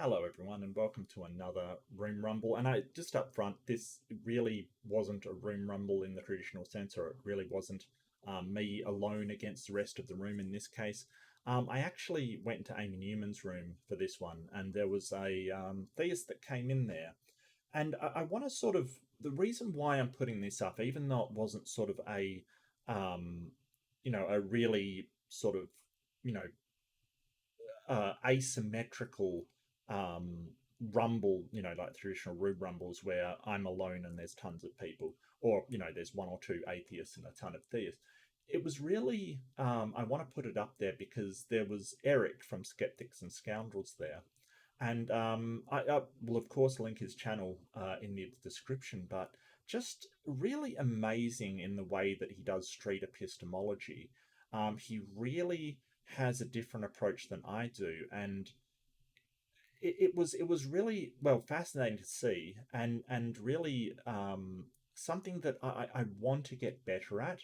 Hello, everyone, and welcome to another Room Rumble. And just up front, this really wasn't a Room Rumble in the traditional sense, or it really wasn't me alone against the rest of the room in this case. I actually went into Amy Newman's room for this one, and there was a theist that came in there. And I want to the reason why I'm putting this up, even though it wasn't sort of a really sort of, asymmetrical rumble, like the traditional room rumbles where I'm alone and there's tons of people, or there's one or two atheists and a ton of theists. It was really I want to put it up there because there was Eric from Skeptics and Scoundrels there, and I will of course link his channel in the description, but just really amazing in the way that he does street epistemology. He really has a different approach than I do, and it was really fascinating to see, and really something that I want to get better at.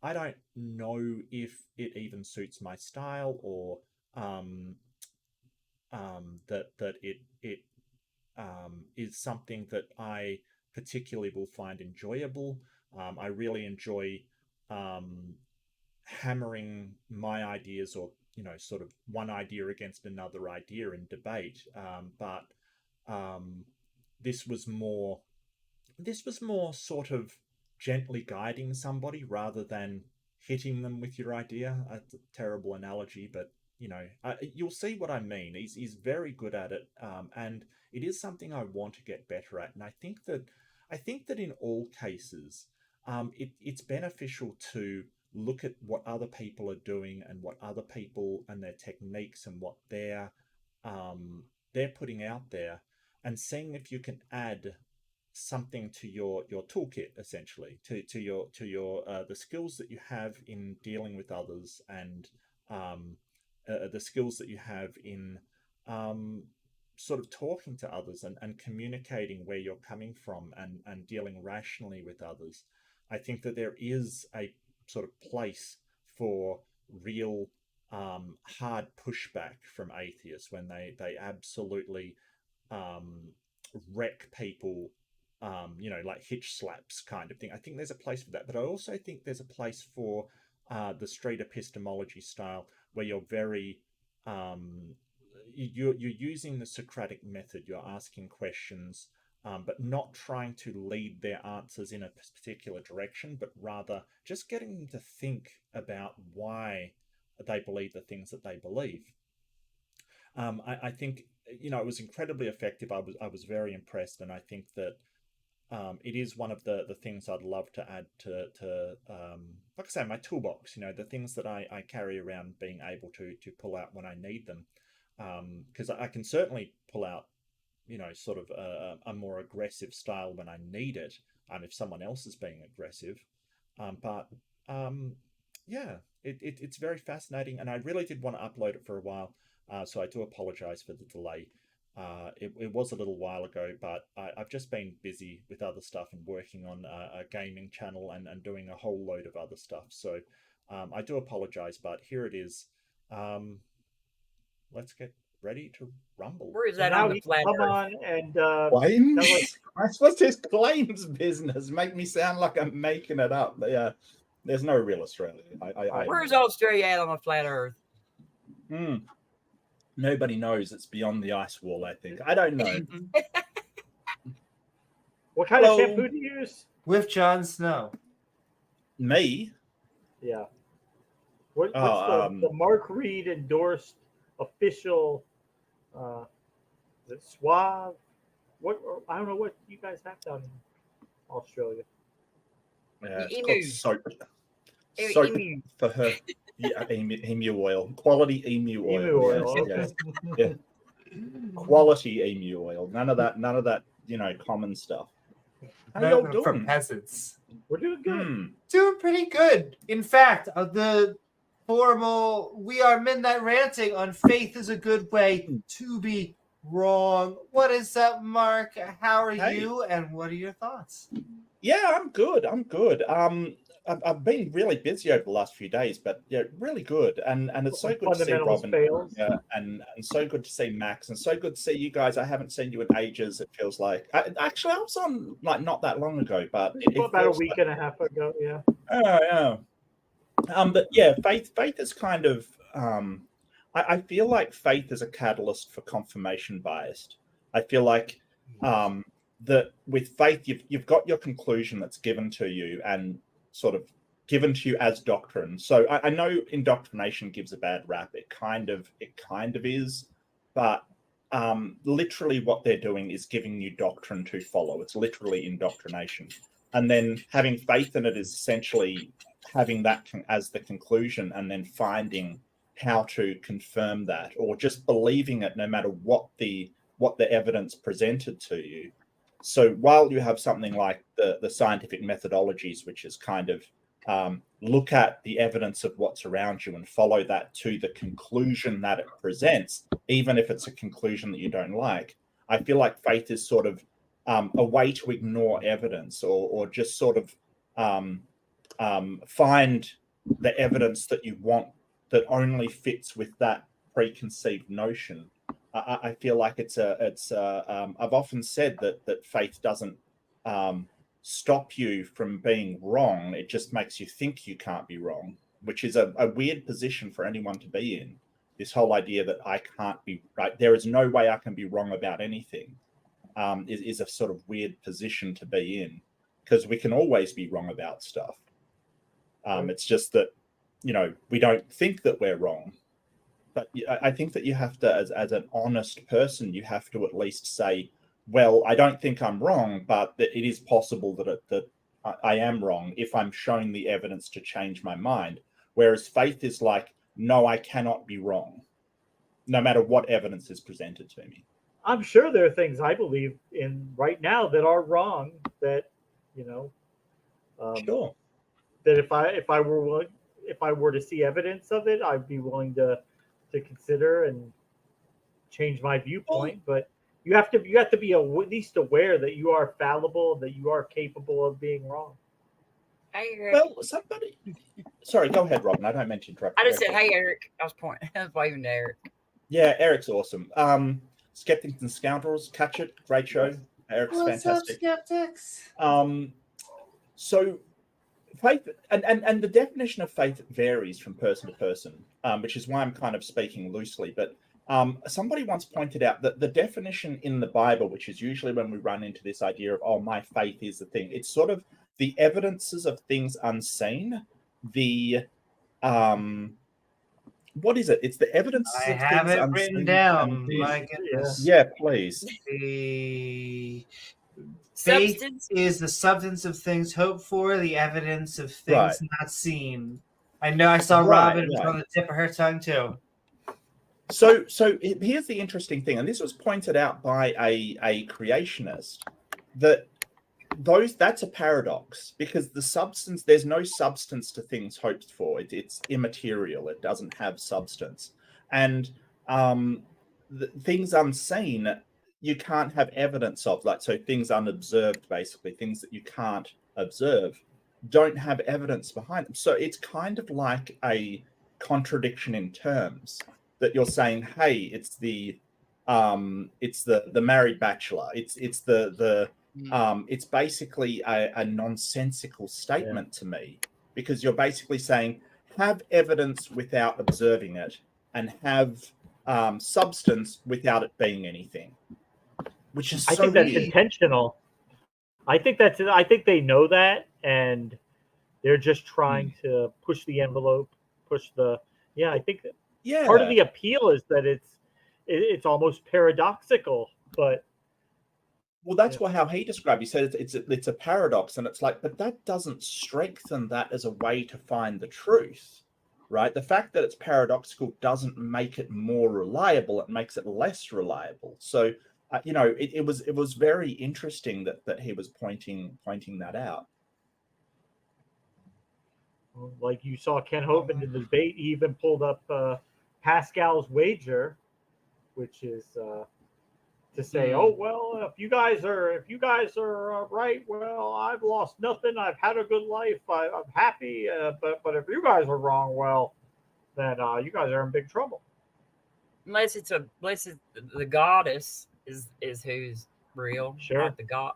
I don't know if it even suits my style, or that it is something that I particularly will find enjoyable. I really enjoy hammering my ideas, or sort of one idea against another idea in debate, but this was more sort of gently guiding somebody rather than hitting them with your idea. That's a terrible analogy, but you'll see what I mean. He's very good at it, and it is something I want to get better at. And I think that in all cases, it's beneficial to look at what other people are doing, and what other people and their techniques, and what they're putting out there, and seeing if you can add something to your toolkit, essentially, to your the skills that you have in dealing with others, and the skills that you have in sort of talking to others, and communicating where you're coming from, and dealing rationally with others. I think that there is a sort of place for real hard pushback from atheists when they absolutely wreck people, like hitch slaps kind of thing. I think there's a place for that, but I also think there's a place for the street epistemology style, where you're very you're using the Socratic method. You're asking questions, but not trying to lead their answers in a particular direction, but rather just getting them to think about why they believe the things that they believe. I think it was incredibly effective. I was very impressed, and I think that it is one of the things I'd love to add to like I say, my toolbox. The things that I carry around, being able to pull out when I need them, because I can certainly pull out sort of a more aggressive style when I need it, if someone else is being aggressive. It's very fascinating, and I really did want to upload it for a while, so I do apologize for the delay. It was a little while ago, but I've just been busy with other stuff, and working on a gaming channel, and doing a whole load of other stuff, so I do apologize, but here it is. Let's get ready to rumble. Where is that on the flat Come earth? on and Claims? What's his claims business? Make me sound like I'm making it up. Yeah, there's no real Australia. Where's Australia at on the flat earth? Nobody knows. It's beyond the ice wall, I think. I don't know. what kind of shampoo do you use? With Jon Snow. Me? Yeah. What's the Mark Reid endorsed official? Is it Suave? I don't know what you guys have down in Australia. Yeah, it's Emu. called soap. Soap for her. Yeah, emu oil. Quality emu oil. Emu oil. Yes, yes. Yeah. Quality emu oil. None of that, common stuff. How y'all doing? From peasants. We're doing good. Doing pretty good. In fact, the formal "We Are Midnight Ranting" on faith is a good way to be wrong. What is up, Mark? How are you? And what are your thoughts? Yeah, I'm good. I've been really busy over the last few days, but yeah, really good, and it's so good to see Robin, and so good to see Max, and so good to see you guys. I haven't seen you in ages. It feels like actually I was on like not that long ago, but about a week and a half ago. Yeah. Oh yeah. But yeah, faith is kind of. I feel like faith is a catalyst for confirmation bias. I feel like that with faith, you've got your conclusion that's given to you and sort of given to you as doctrine. So I know indoctrination gives a bad rap. It kind of is, but literally what they're doing is giving you doctrine to follow. It's literally indoctrination. And then having faith in it is essentially having that as the conclusion and then finding how to confirm that, or just believing it no matter what the evidence presented to you. So while you have something like the scientific methodologies, which is kind of look at the evidence of what's around you and follow that to the conclusion that it presents, even if it's a conclusion that you don't like, I feel like faith is sort of a way to ignore evidence or just sort of find the evidence that you want that only fits with that preconceived notion. I feel like I've often said that faith doesn't stop you from being wrong. It just makes you think you can't be wrong, which is a weird position for anyone to be in. This whole idea that I can't be right, there is no way I can be wrong about anything, is a sort of weird position to be in, because we can always be wrong about stuff. It's just that, we don't think that we're wrong. But I think that you have to, as an honest person, you have to at least say, well, I don't think I'm wrong, but it is possible that I am wrong if I'm showing the evidence to change my mind. Whereas faith is like, no, I cannot be wrong, no matter what evidence is presented to me. I'm sure there are things I believe in right now that are wrong. That Sure. That if I were to see evidence of it, I'd be willing to consider and change my viewpoint. But you have to be at least aware that you are fallible, that you are capable of being wrong. Hey, Eric. Well, sorry, go ahead, Robin. I don't mean to interrupt. I just said, hey, Eric. I was waving to Eric. Yeah, Eric's awesome. Skeptics and Scoundrels, catch it. Great show. Eric's fantastic. What's up, skeptics? So faith and the definition of faith varies from person to person, which is why I'm kind of speaking loosely. But somebody once pointed out that the definition in the Bible, which is usually when we run into this idea of, oh, my faith is the thing, it's sort of the evidences of things unseen. What is it? It's the evidence of things unseen. I have it written down. My goodness. Yeah, please. The faith is the substance of things hoped for, the evidence of things not seen. I know I saw Robin on the tip of her tongue too. So here's the interesting thing, and this was pointed out by a creationist, that that's a paradox, because there's no substance to things hoped for. It's immaterial. It doesn't have substance. And things unseen, you can't have evidence of, so things unobserved, basically, things that you can't observe, don't have evidence behind them. So it's kind of like a contradiction in terms, that you're saying, hey, it's the married bachelor. It's basically a nonsensical statement to me, because you're basically saying have evidence without observing it and have substance without it being anything, which is I think that's intentional. I think they know that, and they're just trying to push the envelope, I think that part of the appeal is that it's almost paradoxical, but well, that's how he described it. He said it's a paradox, and it's like, but that doesn't strengthen that as a way to find the truth, right? The fact that it's paradoxical doesn't make it more reliable; it makes it less reliable. So, it was very interesting that he was pointing that out. Like you saw Ken Hovind in the debate, he even pulled up Pascal's wager, which is to say, oh well, if you guys are right, well, I've lost nothing. I've had a good life. I'm happy. But if you guys are wrong, well, then you guys are in big trouble. Unless the goddess is who's real, Sure. not God.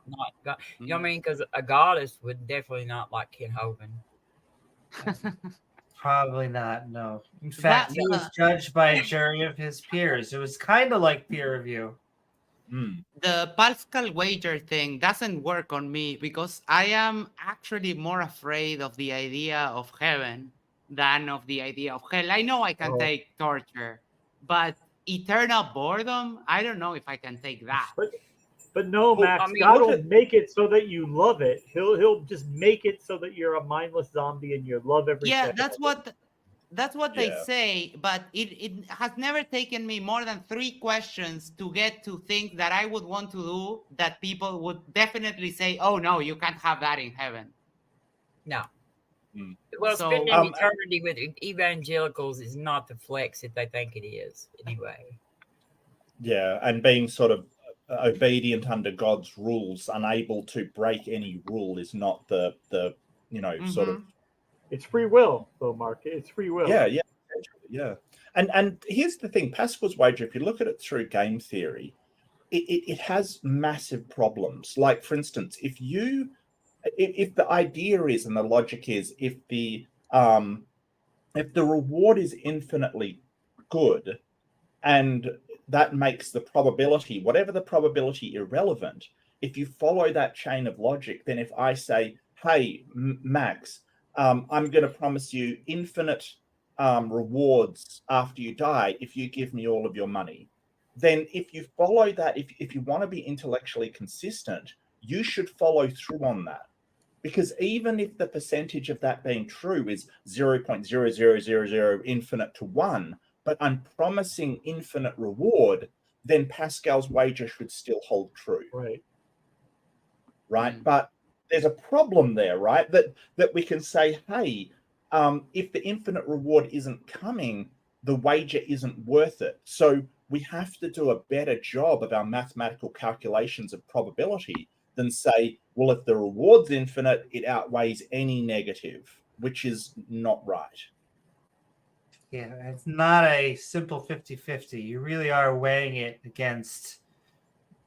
You know what I mean? Because a goddess would definitely not like Ken Hovind. Probably not, no. In fact, he was judged by a jury of his peers. It was kind of like peer review. The Pascal wager thing doesn't work on me because I am actually more afraid of the idea of heaven than of the idea of hell. I know I can take torture, but eternal boredom, I don't know if I can take that. But no, Max, God will make it so that you love it. He'll just make it so that you're a mindless zombie and you love every second. That's what they say, but it has never taken me more than 3 questions to get to things that I would want to do that people would definitely say, oh no, you can't have that in heaven. No. Well, spending eternity with evangelicals is not the flex that they think it is, anyway. Yeah, and being sort of obedient under God's rules, unable to break any rule, is not the sort of. It's free will, though, Mark. It's free will. Yeah. And here's the thing: Pascal's wager. If you look at it through game theory, it has massive problems. Like, for instance, if the idea is and the logic is if the reward is infinitely good, and that makes the probability, whatever the probability, irrelevant. If you follow that chain of logic, then if I say, hey, Max, I'm going to promise you infinite rewards after you die if you give me all of your money, then if you follow that, if you want to be intellectually consistent, you should follow through on that. Because even if the percentage of that being true is 0.0000 infinite to 1, but I'm promising infinite reward, then Pascal's wager should still hold true. Right? But there's a problem there, right? That we can say, hey, if the infinite reward isn't coming, the wager isn't worth it. So we have to do a better job of our mathematical calculations of probability than say, well, if the reward's infinite, it outweighs any negative, which is not right. Yeah, it's not a simple 50-50. You really are weighing it against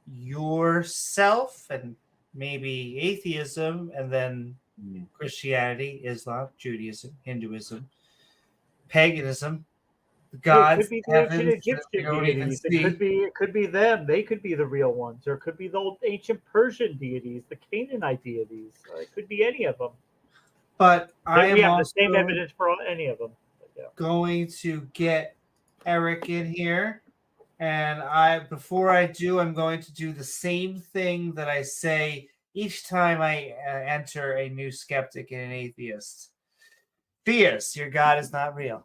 yourself and maybe atheism, and then Christianity, Islam, Judaism, Hinduism, paganism, the gods. It could be the ancient Egyptian deities. It could be them. They could be the real ones. Or it could be the old ancient Persian deities, the Canaanite deities. It could be any of them. But we have the same evidence for any of them. Going to get Eric in here, and before I do, I'm going to do the same thing that I say each time I enter a new skeptic and an atheist. Theist, your God is not real.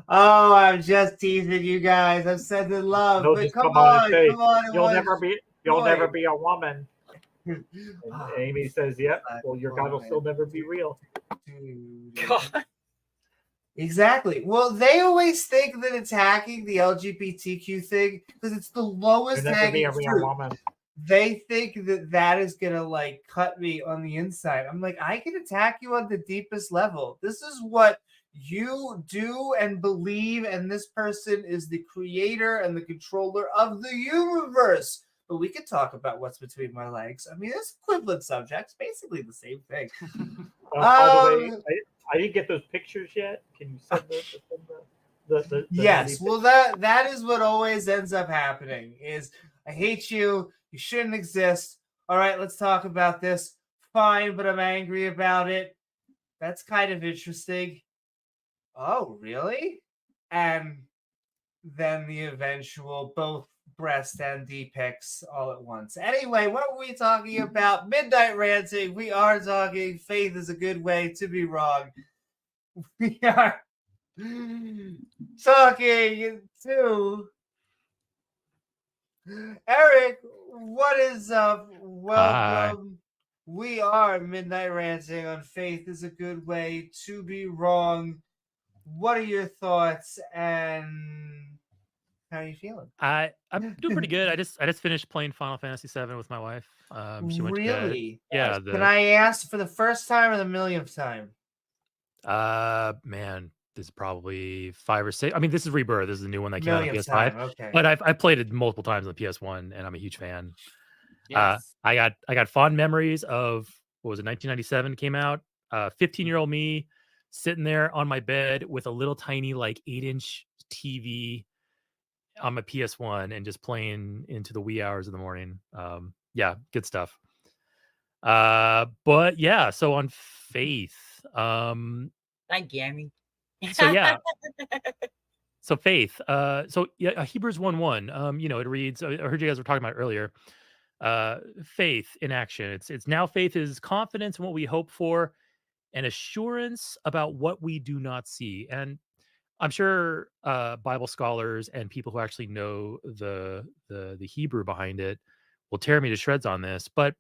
Oh, I'm just teasing you guys. I'm sending love. No, but come on. You'll never be a woman. And Amy says, "Yep. Well, your God will still never be real." God. Exactly. Well, they always think that it's hacking the LGBTQ thing because it's the lowest hanging fruit. They think that is gonna like cut me on the inside. I'm like, I can attack you on the deepest level. This is what you do and believe, and this person is the creator and the controller of the universe. But we could talk about what's between my legs. I mean, it's equivalent subjects, basically the same thing. By the way, I didn't get those pictures yet. Can you send the yes. Well, that is what always ends up happening. Is I hate you. You shouldn't exist. All right, let's talk about this. Fine, but I'm angry about it. That's kind of interesting. Oh, really? And then the eventual both breast and D pics all at once. Anyway, what were we talking about? Midnight ranting. We are talking faith is a good way to be wrong. We are talking to Eric. What is up? Welcome. Hi. We are Midnight Ranting on Faith is a Good Way to Be Wrong. What are your thoughts? And How are you feeling? I'm doing pretty good. I just finished playing Final Fantasy VII with my wife. She went to bed. Really? Yeah. Can I ask for the first time or the millionth time? Man, this is probably 5 or 6. I mean, this is Rebirth. This is the new one that came out on Millionth PS5. time, okay. But I've played it multiple times on the PS1, and I'm a huge fan. Yes. I got fond memories of, what was it, 1997 came out. 15-year-old me sitting there on my bed with a little tiny like 8-inch TV on my PS1 and just playing into the wee hours of the morning. Yeah, good stuff. But yeah, so on faith. Thank you, Amy. So yeah. So faith. So yeah, Hebrews 1:1. You know, it reads. I heard you guys were talking about it earlier. Faith in action. It's now faith is confidence in what we hope for, and assurance about what we do not see. And I'm sure Bible scholars and people who actually know the Hebrew behind it will tear me to shreds on this. But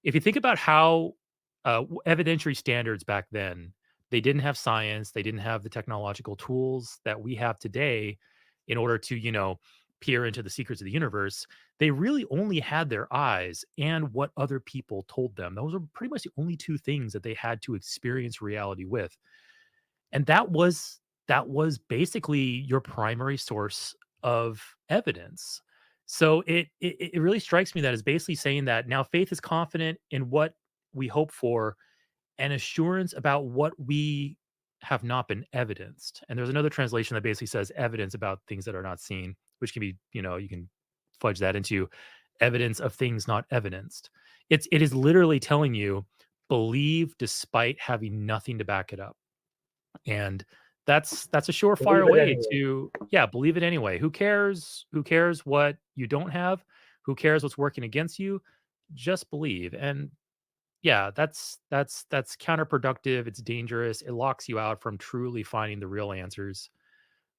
if you think about how evidentiary standards back then, they didn't have science, they didn't have the technological tools that we have today in order to, you know, peer into the secrets of the universe. They really only had their eyes and what other people told them. Those were pretty much the only two things that they had to experience reality with. And that was basically your primary source of evidence. So it really strikes me that it's basically saying that now faith is confident in what we hope for and assurance about what we have not been evidenced. And there's another translation that basically says evidence about things that are not seen, which can be, you know, you can fudge that into evidence of things not evidenced. It is literally telling you believe despite having nothing to back it up. And that's a surefire way anyway. to, yeah, believe it anyway. Who cares what you don't have? Who cares what's working against you? Just believe. And yeah, that's counterproductive. It's dangerous. It locks you out from truly finding the real answers.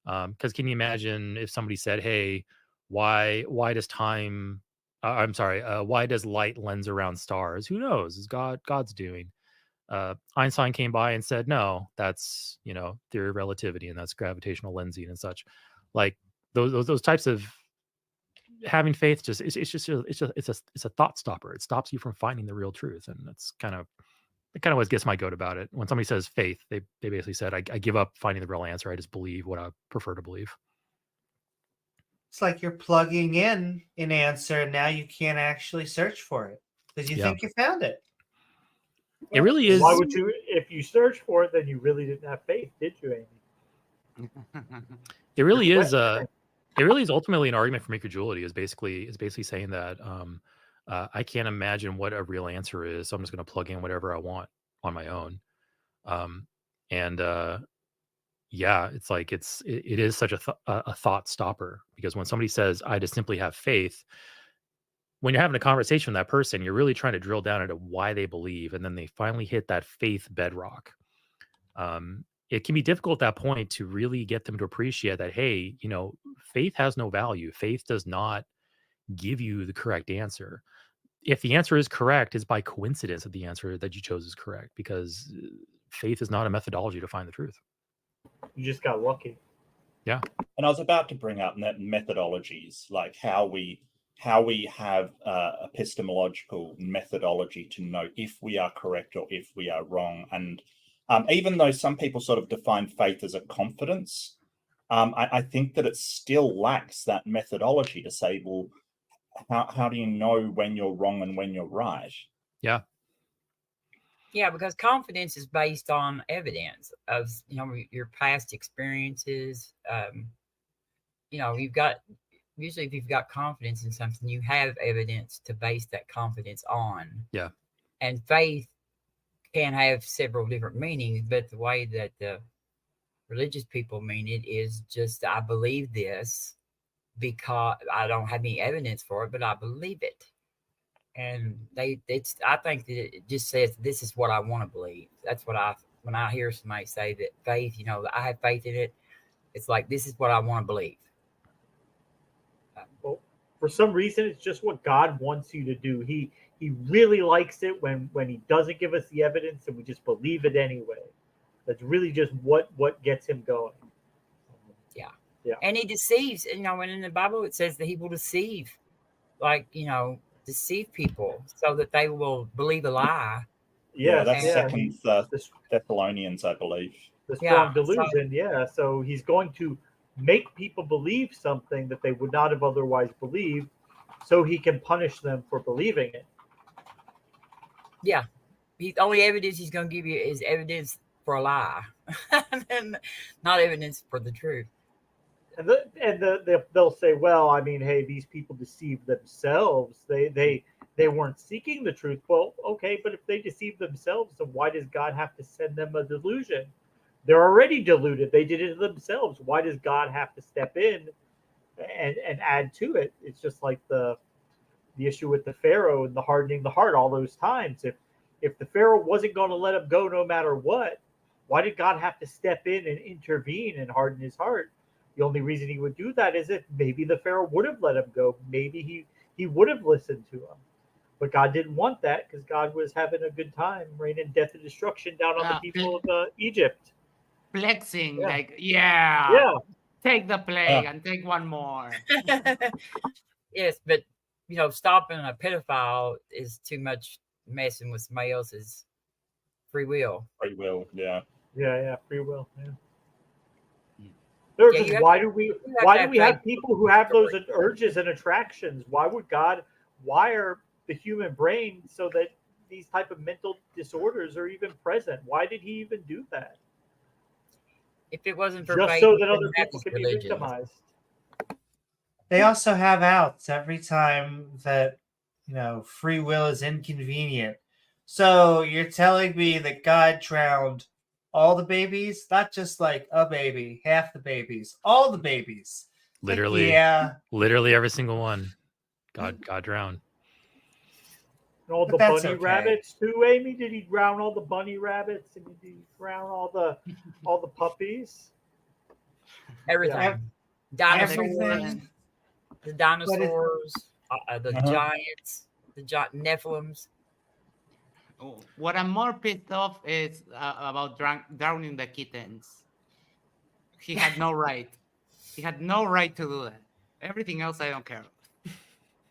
Because can you imagine if somebody said, "Hey, why does time? Why does light lens around stars? Who knows? Is God's doing?" Einstein came by and said, "No, that's, you know, theory of relativity, and that's gravitational lensing and such." Like those types of having faith, just it's a thought stopper. It stops you from finding the real truth, and that's kind of what gets my goat about it. When somebody says faith, they basically said, I give up finding the real answer. I just believe what I prefer to believe. It's like you're plugging in an answer, and now you can't actually search for it because you think you found it. It really is. Why would you? If you search for it, then you really didn't have faith, did you, Amy? It really is. It really is ultimately an argument for incredulity. Is basically saying that I can't imagine what a real answer is, so I'm just going to plug in whatever I want on my own. Yeah, it's like it is such a thought stopper, because when somebody says I just simply have faith, when you're having a conversation with that person, you're really trying to drill down into why they believe, and then they finally hit that faith bedrock. It can be difficult at that point to really get them to appreciate that, hey, you know, faith has no value. Faith does not give you the correct answer. If the answer is correct, it's by coincidence that the answer that you chose is correct, because faith is not a methodology to find the truth. You just got lucky. Yeah. And I was about to bring up methodologies, like how we have epistemological methodology to know if we are correct or if we are wrong. And even though some people sort of define faith as a confidence, I think that it still lacks that methodology to say, well, how do you know when you're wrong and when you're right? Yeah. Yeah, because confidence is based on evidence of, you know, your past experiences. You know, usually if you've got confidence in something, you have evidence to base that confidence on. Yeah. And faith can have several different meanings, but the way that the religious people mean it is just, I believe this because I don't have any evidence for it, but I believe it. And I think that it just says, this is what I want to believe. That's what when I hear somebody say that faith, you know, I have faith in it, it's like, this is what I want to believe. Well, for some reason, it's just what God wants you to do. He really likes it when he doesn't give us the evidence and we just believe it anyway. That's really just what gets him going. Yeah. And he deceives. And in the Bible it says that he will deceive, deceive people so that they will believe a lie. Yes, that's yeah. Second Thessalonians, I believe. The strong delusion, So he's going to make people believe something that they would not have otherwise believed, so he can punish them for believing it. Yeah. The only evidence he's going to give you is evidence for a lie, and not evidence for the truth. And they'll say, well, I mean, hey, these people deceived themselves. They weren't seeking the truth. Well, okay, but if they deceive themselves, then why does God have to send them a delusion? They're already deluded. They did it themselves. Why does God have to step in and add to it? It's just like the issue with the Pharaoh and the hardening the heart all those times. If the Pharaoh wasn't going to let him go no matter what, why did God have to step in and intervene and harden his heart? The only reason he would do that is if maybe the Pharaoh would have let him go. Maybe he would have listened to him. But God didn't want that because God was having a good time raining death and destruction down on the people of Egypt. Flexing, take the plague and take one more. Yes, but stopping a pedophile is too much messing with somebody else's free will. Free will, yeah. Yeah, free will, yeah. Why do we have people who have those urges and attractions? Why would God wire the human brain so that these type of mental disorders are even present? Why did he even do that? If it wasn't for just faith, so that other people can be victimized. They also have outs every time that free will is inconvenient. So you're telling me that God drowned all the babies, not just like a baby, half the babies, all the babies. Literally, literally every single one. God drowned. And all the bunny rabbits too, Amy? Did he drown all the bunny rabbits? And did he drown all the puppies? Everything. Dinosaurs. The dinosaurs. The giants. The Nephilims. What I'm more pissed off is about drowning the kittens. He had no right. He had no right to do that. Everything else I don't care about.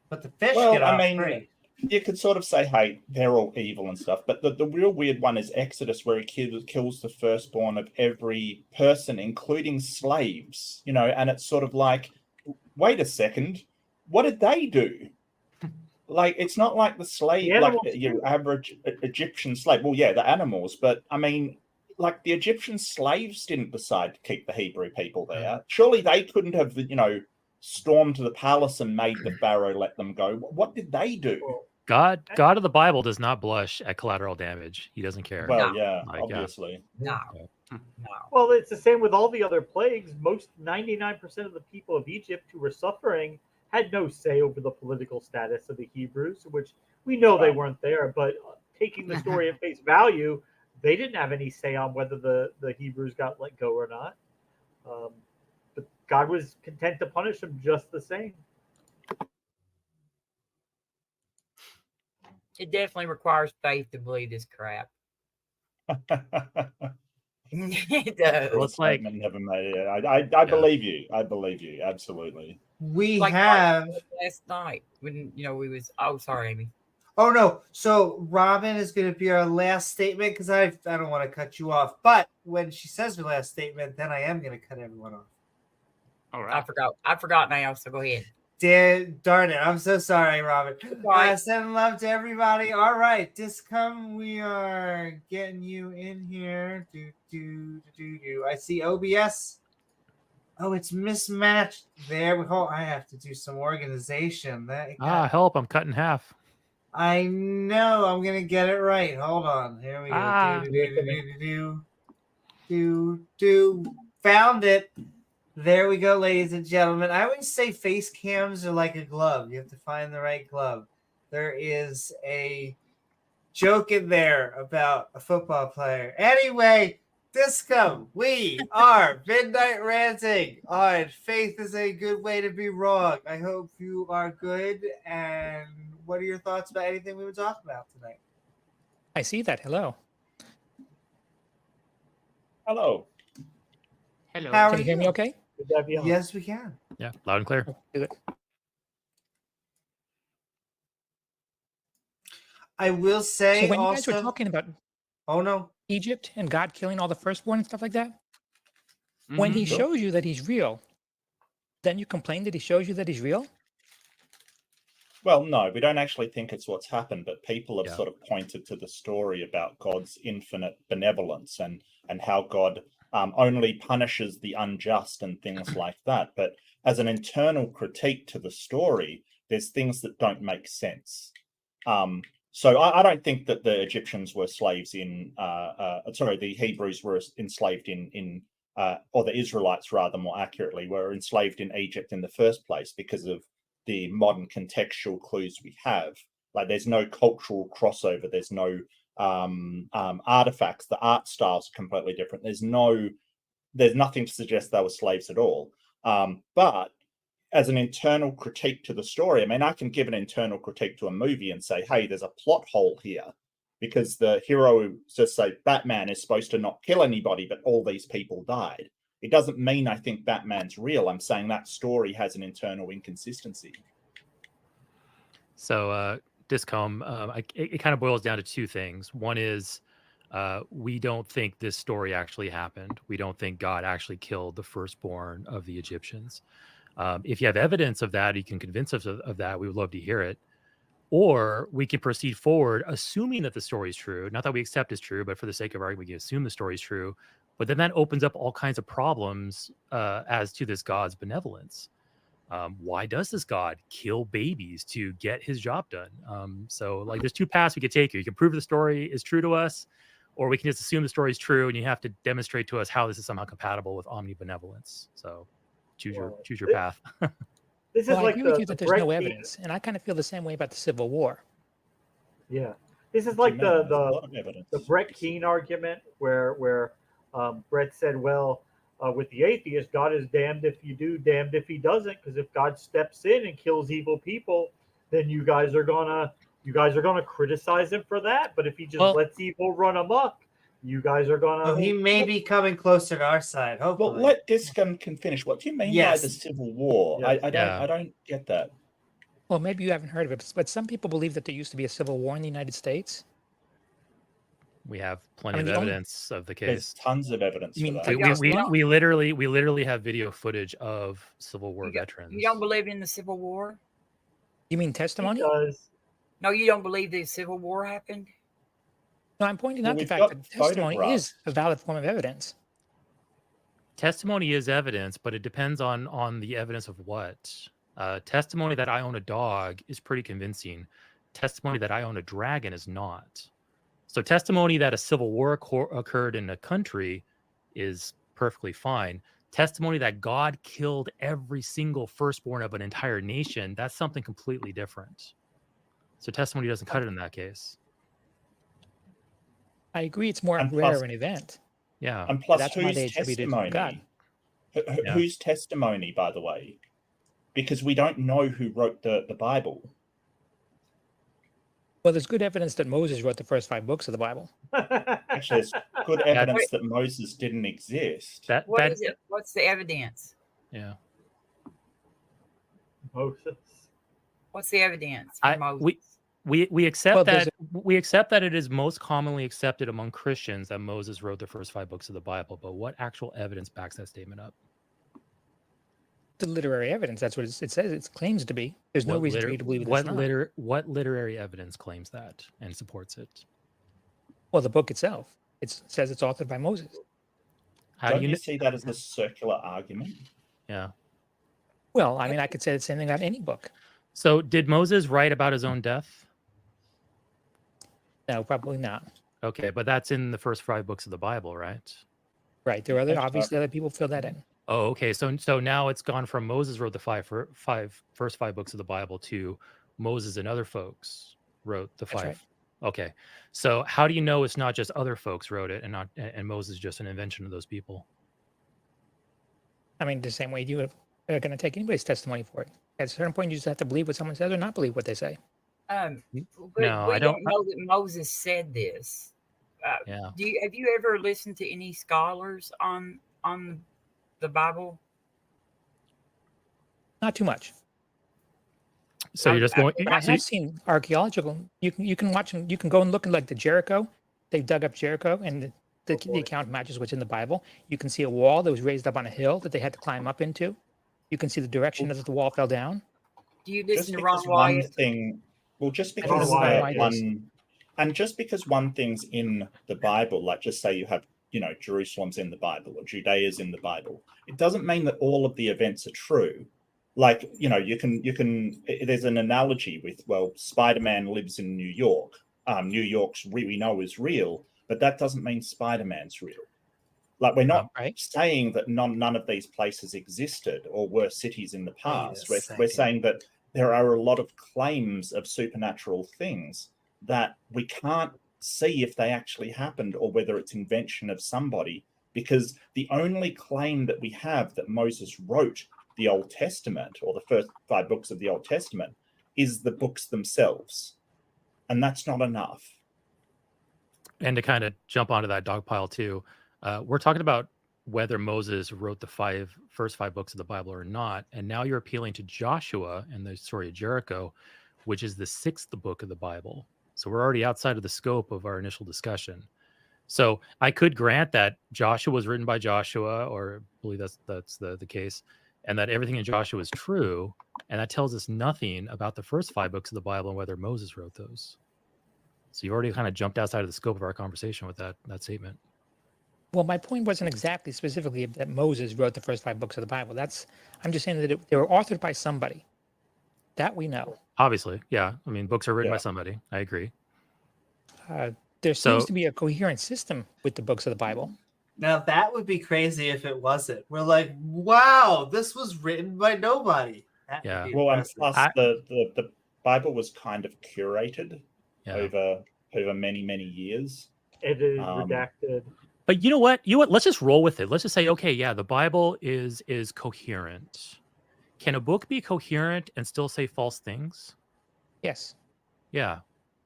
But the fish get off free. You could sort of say, hey, they're all evil and stuff. But the real weird one is Exodus, where he kills the firstborn of every person, including slaves. And it's sort of like, wait a second, what did they do? Like, it's not like the slave, like your average Egyptian slave. Well, yeah, the animals. But, I mean, like, the Egyptian slaves didn't decide to keep the Hebrew people there. Surely they couldn't have, stormed to the palace and made the Pharaoh let them go. What did they do? God of the Bible does not blush at collateral damage. He doesn't care. Well, obviously. No. Well, it's the same with all the other plagues. 99% of the people of Egypt who were suffering had no say over the political status of the Hebrews, which we know they weren't there. But taking the story at face value, they didn't have any say on whether the Hebrews got let go or not. But God was content to punish them just the same. It definitely requires faith to believe this crap. It does. Well, it's like never made it. I believe you. I believe you. Absolutely. We have last night when we was. Oh, sorry, Amy. Oh no. So Robin is going to be our last statement because I don't want to cut you off. But when she says her last statement, then I am going to cut everyone off. All right. I forgot now. So go ahead. Darn it. I'm so sorry, Robin. Send love to everybody. All right. Discom, we are getting you in here. I see OBS. Oh, it's mismatched. There we go. I have to do some organization. Help. I'm cut in half. I know. I'm going to get it right. Hold on. Here we go. Found it. There we go, ladies and gentlemen. I always say face cams are like a glove. You have to find the right glove. There is a joke in there about a football player. Anyway, Disco, we are Midnight Ranting on Faith is a Good Way to Be Wrong. I hope you are good. And what are your thoughts about anything we were talking about tonight? I see that. Hello. Hello. Hello. How Can you hear me okay? Davion. Yes, we can. Yeah, loud and clear. Do it. I will say So when you also. guys were talking about Oh no. Egypt and God killing all the firstborn and stuff like that, when he Sure. shows you that he's real, then you complain that he shows you that he's real? Well, no, we don't actually think it's what's happened, but people have Yeah. sort of pointed to the story about God's infinite benevolence and how God only punishes the unjust and things like that. But as an internal critique to the story, there's things that don't make sense. So I don't think that the Egyptians were slaves in, the Hebrews were enslaved or the Israelites, rather more accurately, were enslaved in Egypt in the first place because of the modern contextual clues we have. Like, there's no cultural crossover. There's no artifacts. The art styles are completely different. There's nothing to suggest they were slaves at all. But as an internal critique to the story, I mean, I can give an internal critique to a movie and say, hey, there's a plot hole here, because the hero just say Batman is supposed to not kill anybody, but all these people died. It doesn't mean I think Batman's real. I'm saying that story has an internal inconsistency. So, Discom, it kind of boils down to two things. One is we don't think this story actually happened. We don't think God actually killed the firstborn of the Egyptians. If you have evidence of that, you can convince us of that. We would love to hear it. Or we can proceed forward, assuming that the story is true. Not that we accept is true, but for the sake of argument, we can assume the story is true. But then that opens up all kinds of problems as to this God's benevolence. Why does this God kill babies to get his job done? So, like, there's two paths we could take here. You can prove the story is true to us, or we can just assume the story is true, and you have to demonstrate to us how this is somehow compatible with omnibenevolence. So, choose your path. This is Well, I like agree with you the that there's no Brett evidence, and I kind of feel the same way about the Civil War. Yeah, this is like the evidence. Brett Keane argument where Brett said, well, with the atheist, God is damned if you do, damned if he doesn't, because if God steps in and kills evil people, then you guys are gonna criticize him for that. But if he just lets evil run amok, you guys are gonna. Oh, he may be coming closer to our side. Hopefully. Well, let Discum can finish. What do you mean by the Civil War? Yes. I don't get that. Well, maybe you haven't heard of it, but some people believe that there used to be a civil war in the United States. We have plenty of evidence of the case. There's tons of evidence for that. We literally have video footage of Civil War veterans. You don't believe in the Civil War? You mean testimony? No, you don't believe the Civil War happened? No, I'm pointing out the fact that testimony is a valid form of evidence. Testimony is evidence, but it depends on the evidence of what. Testimony that I own a dog is pretty convincing. Testimony that I own a dragon is not. So testimony that a civil war occurred in a country is perfectly fine. Testimony that God killed every single firstborn of an entire nation, that's something completely different. So testimony doesn't cut it in that case. I agree, it's more rare an event. Yeah. And plus, that's whose testimony? Whose testimony, by the way? Because we don't know who wrote the Bible. Well, there's good evidence that Moses wrote the first 5 books of the Bible. Actually, there's good evidence that Moses didn't exist. What is it? What's the evidence? Yeah. Moses. What's the evidence for Moses? We accept that it is most commonly accepted among Christians that Moses wrote the first 5 books of the Bible, but what actual evidence backs that statement up? The literary evidence, that's what it says it claims to be. There's no reason for you to believe it's not. What literary evidence claims that and supports it? Well, the book itself. It says it's authored by Moses. How do you see that as a circular argument? Yeah. Well, I mean, I could say the same thing about any book. So did Moses write about his own death? No, probably not. Okay, but that's in the first 5 books of the Bible, right? Right. There are obviously other people fill that in. Oh, okay. So now it's gone from Moses wrote the first 5 books of the Bible to Moses and other folks wrote the 5. Right. Okay. So how do you know it's not just other folks wrote it and Moses is just an invention of those people? I mean, the same way you are going to take anybody's testimony for it. At a certain point, you just have to believe what someone says or not believe what they say. No, I don't know that Moses said this. Yeah. Have you ever listened to any scholars on the Bible? Not too much. So you're just going. I so have seen archaeological. You can watch them. You can go and look at like the Jericho. They dug up Jericho, and the account matches what's in the Bible. You can see a wall that was raised up on a hill that they had to climb up into. You can see the direction that the wall fell down. Do you Just listen to because Ron one Wyatt? thing, well, just I because don't know why just because one thing's in the Bible, like just say you have, Jerusalem's in the Bible or Judea's in the Bible, it doesn't mean that all of the events are true. Like, you can. There's an analogy with, well, Spider-Man lives in New York. New York's we know is real, but that doesn't mean Spider-Man's real. Like, we're not saying that none of these places existed or were cities in the past. We're saying that there are a lot of claims of supernatural things that we can't see if they actually happened or whether it's invention of somebody, because the only claim that we have that Moses wrote the Old Testament or the first 5 books of the Old Testament is the books themselves. And that's not enough. And to kind of jump onto that dog pile too, we're talking about whether Moses wrote the first 5 books of the Bible or not. And now you're appealing to Joshua and the story of Jericho, which is the 6th book of the Bible. So we're already outside of the scope of our initial discussion. So I could grant that Joshua was written by Joshua, or I believe that's the case, and that everything in Joshua is true. And that tells us nothing about the first 5 books of the Bible and whether Moses wrote those. So you already kind of jumped outside of the scope of our conversation with that statement. Well, my point wasn't exactly specifically that Moses wrote the first 5 books of the Bible. I'm just saying that they were authored by somebody. That we know. Obviously, yeah. I mean, books are written by somebody. I agree. There seems to be a coherent system with the books of the Bible. Now, that would be crazy if it wasn't. We're like, wow, this was written by nobody. Well, and plus the Bible was kind of curated over many, many years. It is redacted. But you know what? Let's just roll with it. Let's just say, okay, yeah, the Bible is coherent. Can a book be coherent and still say false things? Yes. Yeah.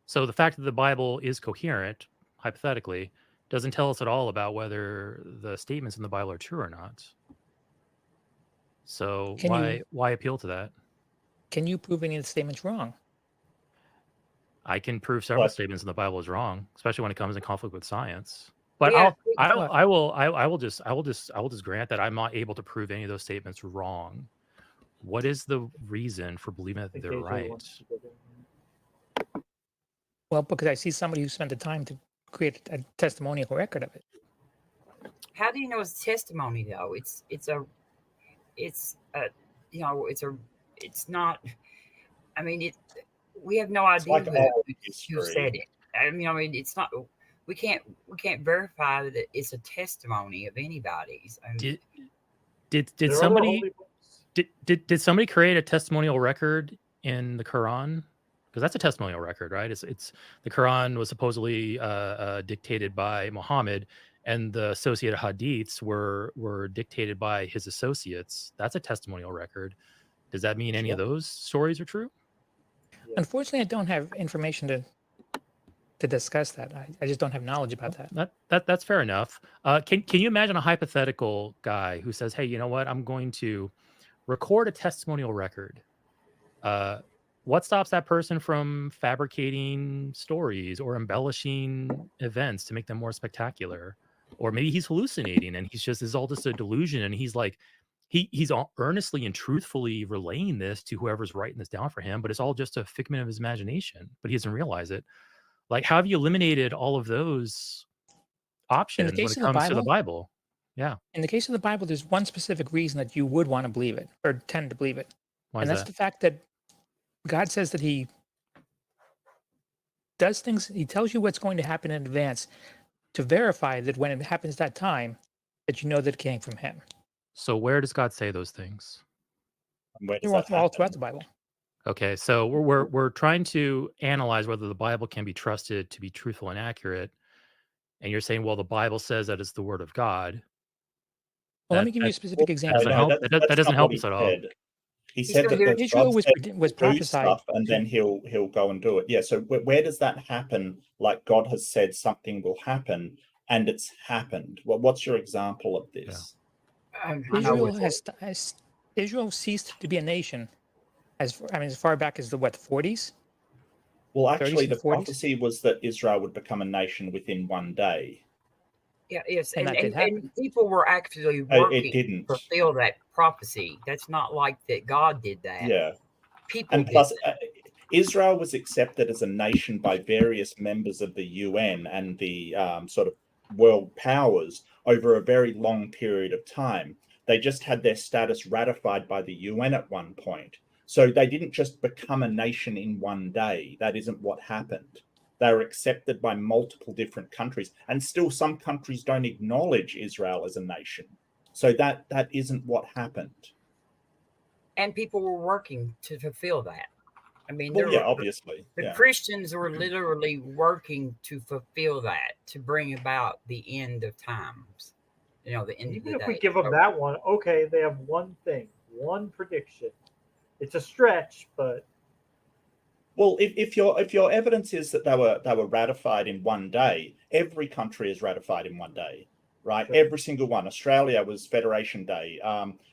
So the fact that the Bible is coherent, hypothetically, doesn't tell us at all about whether the statements in the Bible are true or not. So why appeal to that? Can you prove any of the statements wrong? I can prove several statements in the Bible is wrong, especially when it comes in conflict with science. But I will just grant that I'm not able to prove any of those statements wrong. What is the reason for believing that they're right? Well, because I see somebody who spent the time to create a testimonial record of it. How do you know it's testimony though? It's not. I mean, we have no idea who said it. I mean, it's not. We can't verify that it's a testimony of anybody's. I mean, did somebody create a testimonial record in the Quran? Because that's a testimonial record, right? It's the Quran was supposedly dictated by Muhammad, and the associated hadiths were dictated by his associates. That's a testimonial record. Does that mean any of those stories are true? Unfortunately, I don't have information to discuss that. I just don't have knowledge about that. That's fair enough. Can you imagine a hypothetical guy who says, "Hey, you know what? I'm going to record a testimonial record." What stops that person from fabricating stories or embellishing events to make them more spectacular? Or maybe he's hallucinating and it's all just a delusion, and he's like, he's earnestly and truthfully relaying this to whoever's writing this down for him, but it's all just a figment of his imagination, but he doesn't realize it. Like, how have you eliminated all of those options when it comes to the Bible? Yeah. In the case of the Bible, there's one specific reason that you would want to believe it or tend to believe it. Why and that's the fact that God says that he does things, he tells you what's going to happen in advance to verify that when it happens that time, that you know that it came from him. So where does God say those things? They're all throughout the Bible. Okay, so we're trying to analyze whether the Bible can be trusted to be truthful and accurate. And you're saying, well, the Bible says that it's the word of God. Well, let me give you a specific example. That doesn't help us at all. He said that Israel was prophesied, stuff, and then he'll go and do it. Yeah. So where does that happen? Like, God has said something will happen, and it's happened. Well, what's your example of this? Israel has Israel ceased to be a nation as far back as the 40s. Well, actually, 30s the and 40s? prophecy was that Israel would become a nation within one day. Yeah, yes, And that did happen. and people were actually It working didn't. to fulfill that prophecy. That's not like that God did that. Yeah. People And did plus, that. Israel was accepted as a nation by various members of the UN and the sort of world powers over a very long period of time. They just had their status ratified by the UN at one point. So they didn't just become a nation in one day. That isn't what happened. They were accepted by multiple different countries, and still some countries don't acknowledge Israel as a nation. So that isn't what happened. And people were working to fulfill that. I mean, Well, yeah, obviously. The Yeah. Christians were literally working to fulfill that, to bring about the end of times. You know, the end Even of if the we day. give them that one, okay, they have one thing, one prediction. It's a stretch, but well, if your evidence is that they were ratified in one day, every country is ratified in one day, right? Sure. Every single one. Australia was Federation Day.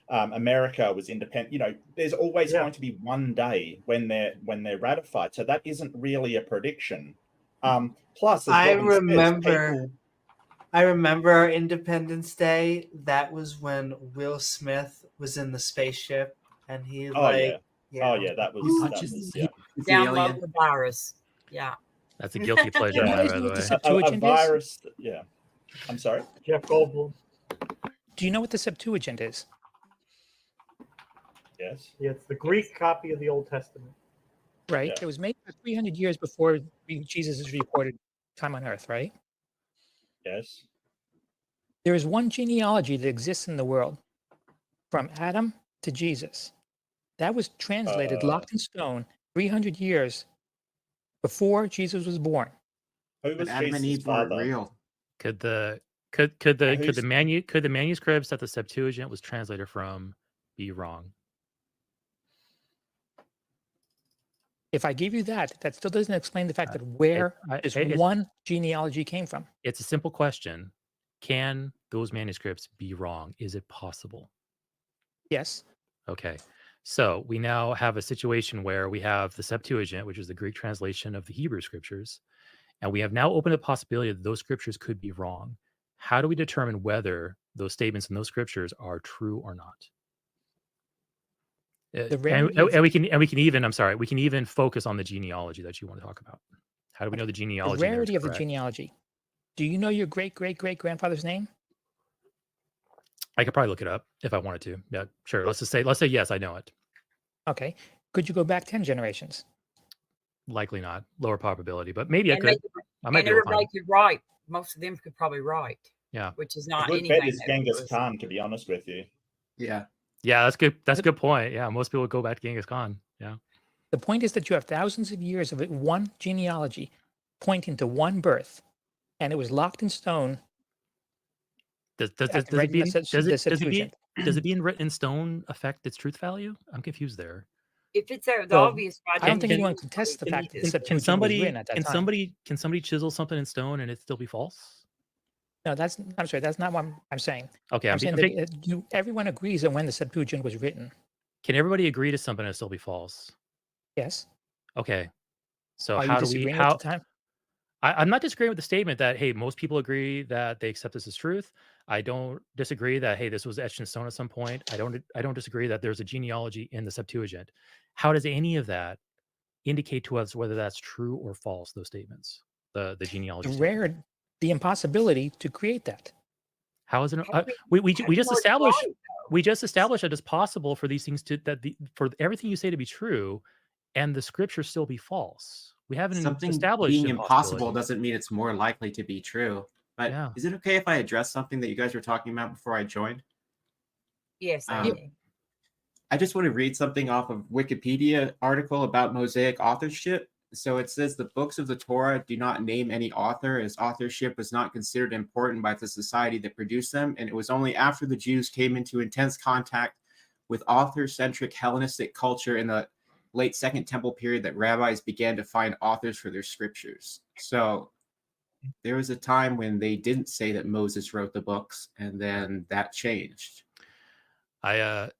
America was independent. You know, there's always going to be one day when they're ratified. So that isn't really a prediction. Plus, as I Robin remember. says, I remember our Independence Day. That was when Will Smith was in the spaceship, and he that was download the virus. Yeah, that's a guilty pleasure. You guys by know the what way. the Septuagint a virus. Yeah, I'm sorry. Jeff Goldblum. Do you know what the Septuagint is? Yes. Yeah, it's the Greek copy of the Old Testament. Right. Yeah. It was made 300 years before Jesus is recorded time on Earth, right? Yes. There is one genealogy that exists in the world, from Adam to Jesus. That was translated, locked in stone, 300 years before Jesus was born. Who was Adam and Jesus' Eve weren't father? real. Could the manuscripts that the Septuagint was translated from be wrong? If I give you that, that still doesn't explain the fact that where this one genealogy came from. It's a simple question. Can those manuscripts be wrong? Is it possible? Yes. Okay. So we now have a situation where we have the Septuagint, which is the Greek translation of the Hebrew scriptures, and we have now opened a possibility that those scriptures could be wrong. How do we determine whether those statements in those scriptures are true or not? And we can even focus on the genealogy that you want to talk about. How do we know the genealogy? The rarity of the genealogy. Do you know your great-great-great-grandfather's name? I could probably look it up if I wanted to. Yeah, sure. Let's say yes, I know it. Okay. Could you go back 10 generations? Likely not. Lower probability, but maybe I could. I might and be able to everybody could write. Most of them could probably write. Yeah. Which is not a good anything. bet is Genghis Khan, to be honest with you. Yeah. Yeah, that's good. That's a good point. Yeah, most people would go back to Genghis Khan. Yeah. The point is that you have thousands of years of one genealogy pointing to one birth, and it was locked in stone. Does it being written in stone affect its truth value? I'm confused there. If it's obvious, I don't think anyone contests the fact that the Septuagint was written at that time. Can somebody chisel something in stone and it still be false? No, I'm sorry. That's not what I'm saying. Okay, I'm saying that everyone agrees that when the Septuagint was written. Can everybody agree to something and still be false? Yes. Okay. So Are how you do we? disagreeing How? with the time? I'm not disagreeing with the statement that hey, most people agree that they accept this as truth. I don't disagree that hey, this was etched in stone at some point. I don't disagree that there's a genealogy in the Septuagint. How does any of that indicate to us whether that's true or false? Those statements, the genealogy. The impossibility to create that. How is it? We just established that it's possible for these things for everything you say to be true, and the scripture still be false. We haven't established being impossible doesn't mean it's more likely to be true. But is it okay if I address something that you guys were talking about before I joined? Yes. I just want to read something off of Wikipedia article about Mosaic authorship. So it says the books of the Torah do not name any author, as authorship was not considered important by the society that produced them. And it was only after the Jews came into intense contact with author-centric Hellenistic culture in the late Second Temple period that rabbis began to find authors for their scriptures. So there was a time when they didn't say that Moses wrote the books, and then that changed.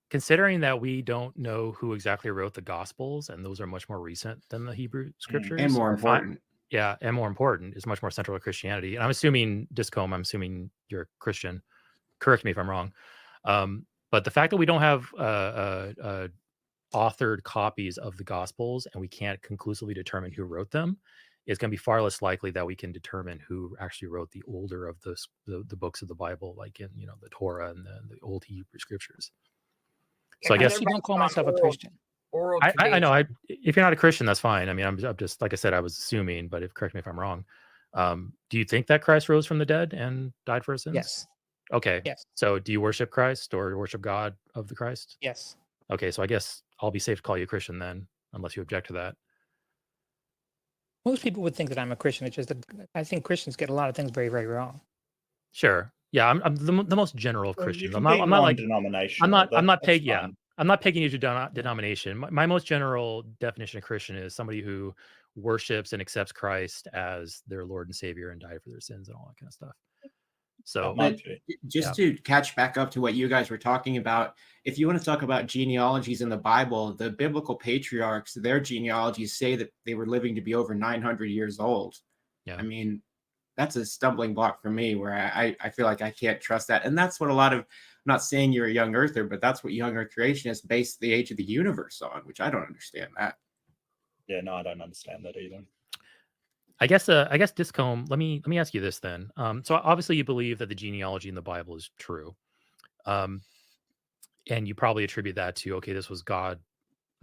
Considering that we don't know who exactly wrote the Gospels, and those are much more recent than the Hebrew scriptures, and more important. Yeah, and more important, is much more central to Christianity. And I'm assuming, Discombe, I'm assuming you're a Christian. Correct me if I'm wrong. But the fact that we don't have authored copies of the Gospels and we can't conclusively determine who wrote them is going to be far less likely that we can determine who actually wrote the older of the books of the Bible, like in the Torah and the old Hebrew scriptures. So I guess I don't call myself a Christian. I know. If you're not a Christian, that's fine. I mean, I'm just, like I said, I was assuming, but correct me if I'm wrong. Do you think that Christ rose from the dead and died for our sins? Yes. Okay. Yes. So do you worship Christ or worship God of the Christ? Yes. Okay. So I guess I'll be safe to call you a Christian then, unless you object to that. Most people would think that I'm a Christian. It's just that I think Christians get a lot of things very, very wrong. Sure. Yeah. I'm the most general of Christians. I'm not like denominational. I'm not pegging. Yeah. I'm not pegging you to denomination. My most general definition of Christian is somebody who worships and accepts Christ as their Lord and Savior and died for their sins and all that kind of stuff. So just to catch back up to what you guys were talking about, if you want to talk about genealogies in the Bible, the biblical patriarchs, their genealogies say that they were living to be over 900 years old. Yeah. I mean, that's a stumbling block for me where I feel like I can't trust that. And that's what a lot of, I'm not saying you're a young earther, but that's what young earth creationists base the age of the universe on, which I don't understand that. Yeah, no, I don't understand that either. I guess Discombe, let me ask you this then. So obviously you believe that the genealogy in the Bible is true. And you probably attribute that to, okay, this was God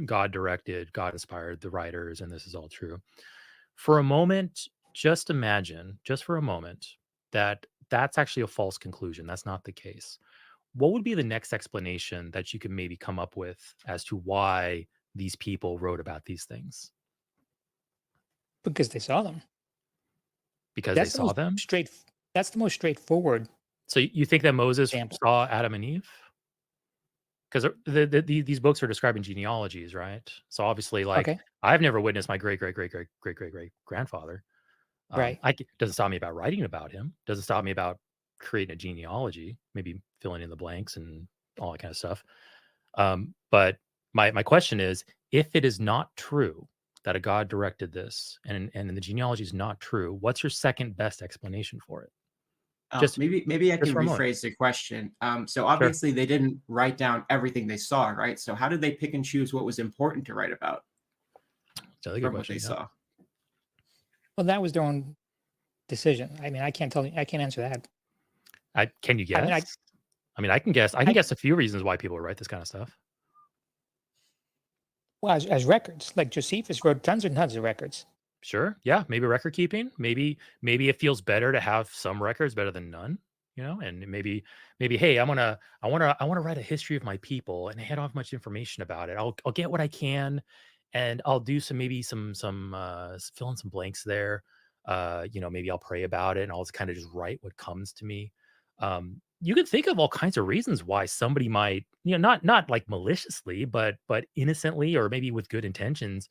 directed, God inspired the writers, and this is all true. For a moment, just imagine, just for a moment, that that's actually a false conclusion. That's not the case. What would be the next explanation that you could maybe come up with as to why these people wrote about these things? Because they saw them. Because they saw them? That's the most straightforward. So you think that Moses saw Adam and Eve? Because these books are describing genealogies, right? So obviously, I've never witnessed my great grandfather. Right. Doesn't stop me about writing about him. Doesn't stop me about creating a genealogy, maybe filling in the blanks and all that kind of stuff. But my question is, if it is not true that a God directed this and the genealogy is not true, what's your second best explanation for it? Maybe I can rephrase the question. So obviously they didn't write down everything they saw, right? So how did they pick and choose what was important to write about? That's a good question. What they saw. Well, that was their own decision. I mean, I can't answer that. Can you guess? I mean, I can guess. I can guess a few reasons why people would write this kind of stuff. Well, as records, like Josephus wrote tons and tons of records. Sure. Yeah. Maybe record keeping. Maybe it feels better to have some records better than none, and maybe, hey, I want to write a history of my people and I don't have much information about it. I'll get what I can and I'll do some fill in some blanks there. Maybe I'll pray about it and I'll just kind of just write what comes to me. You can think of all kinds of reasons why somebody might, not like maliciously, but innocently or maybe with good intentions,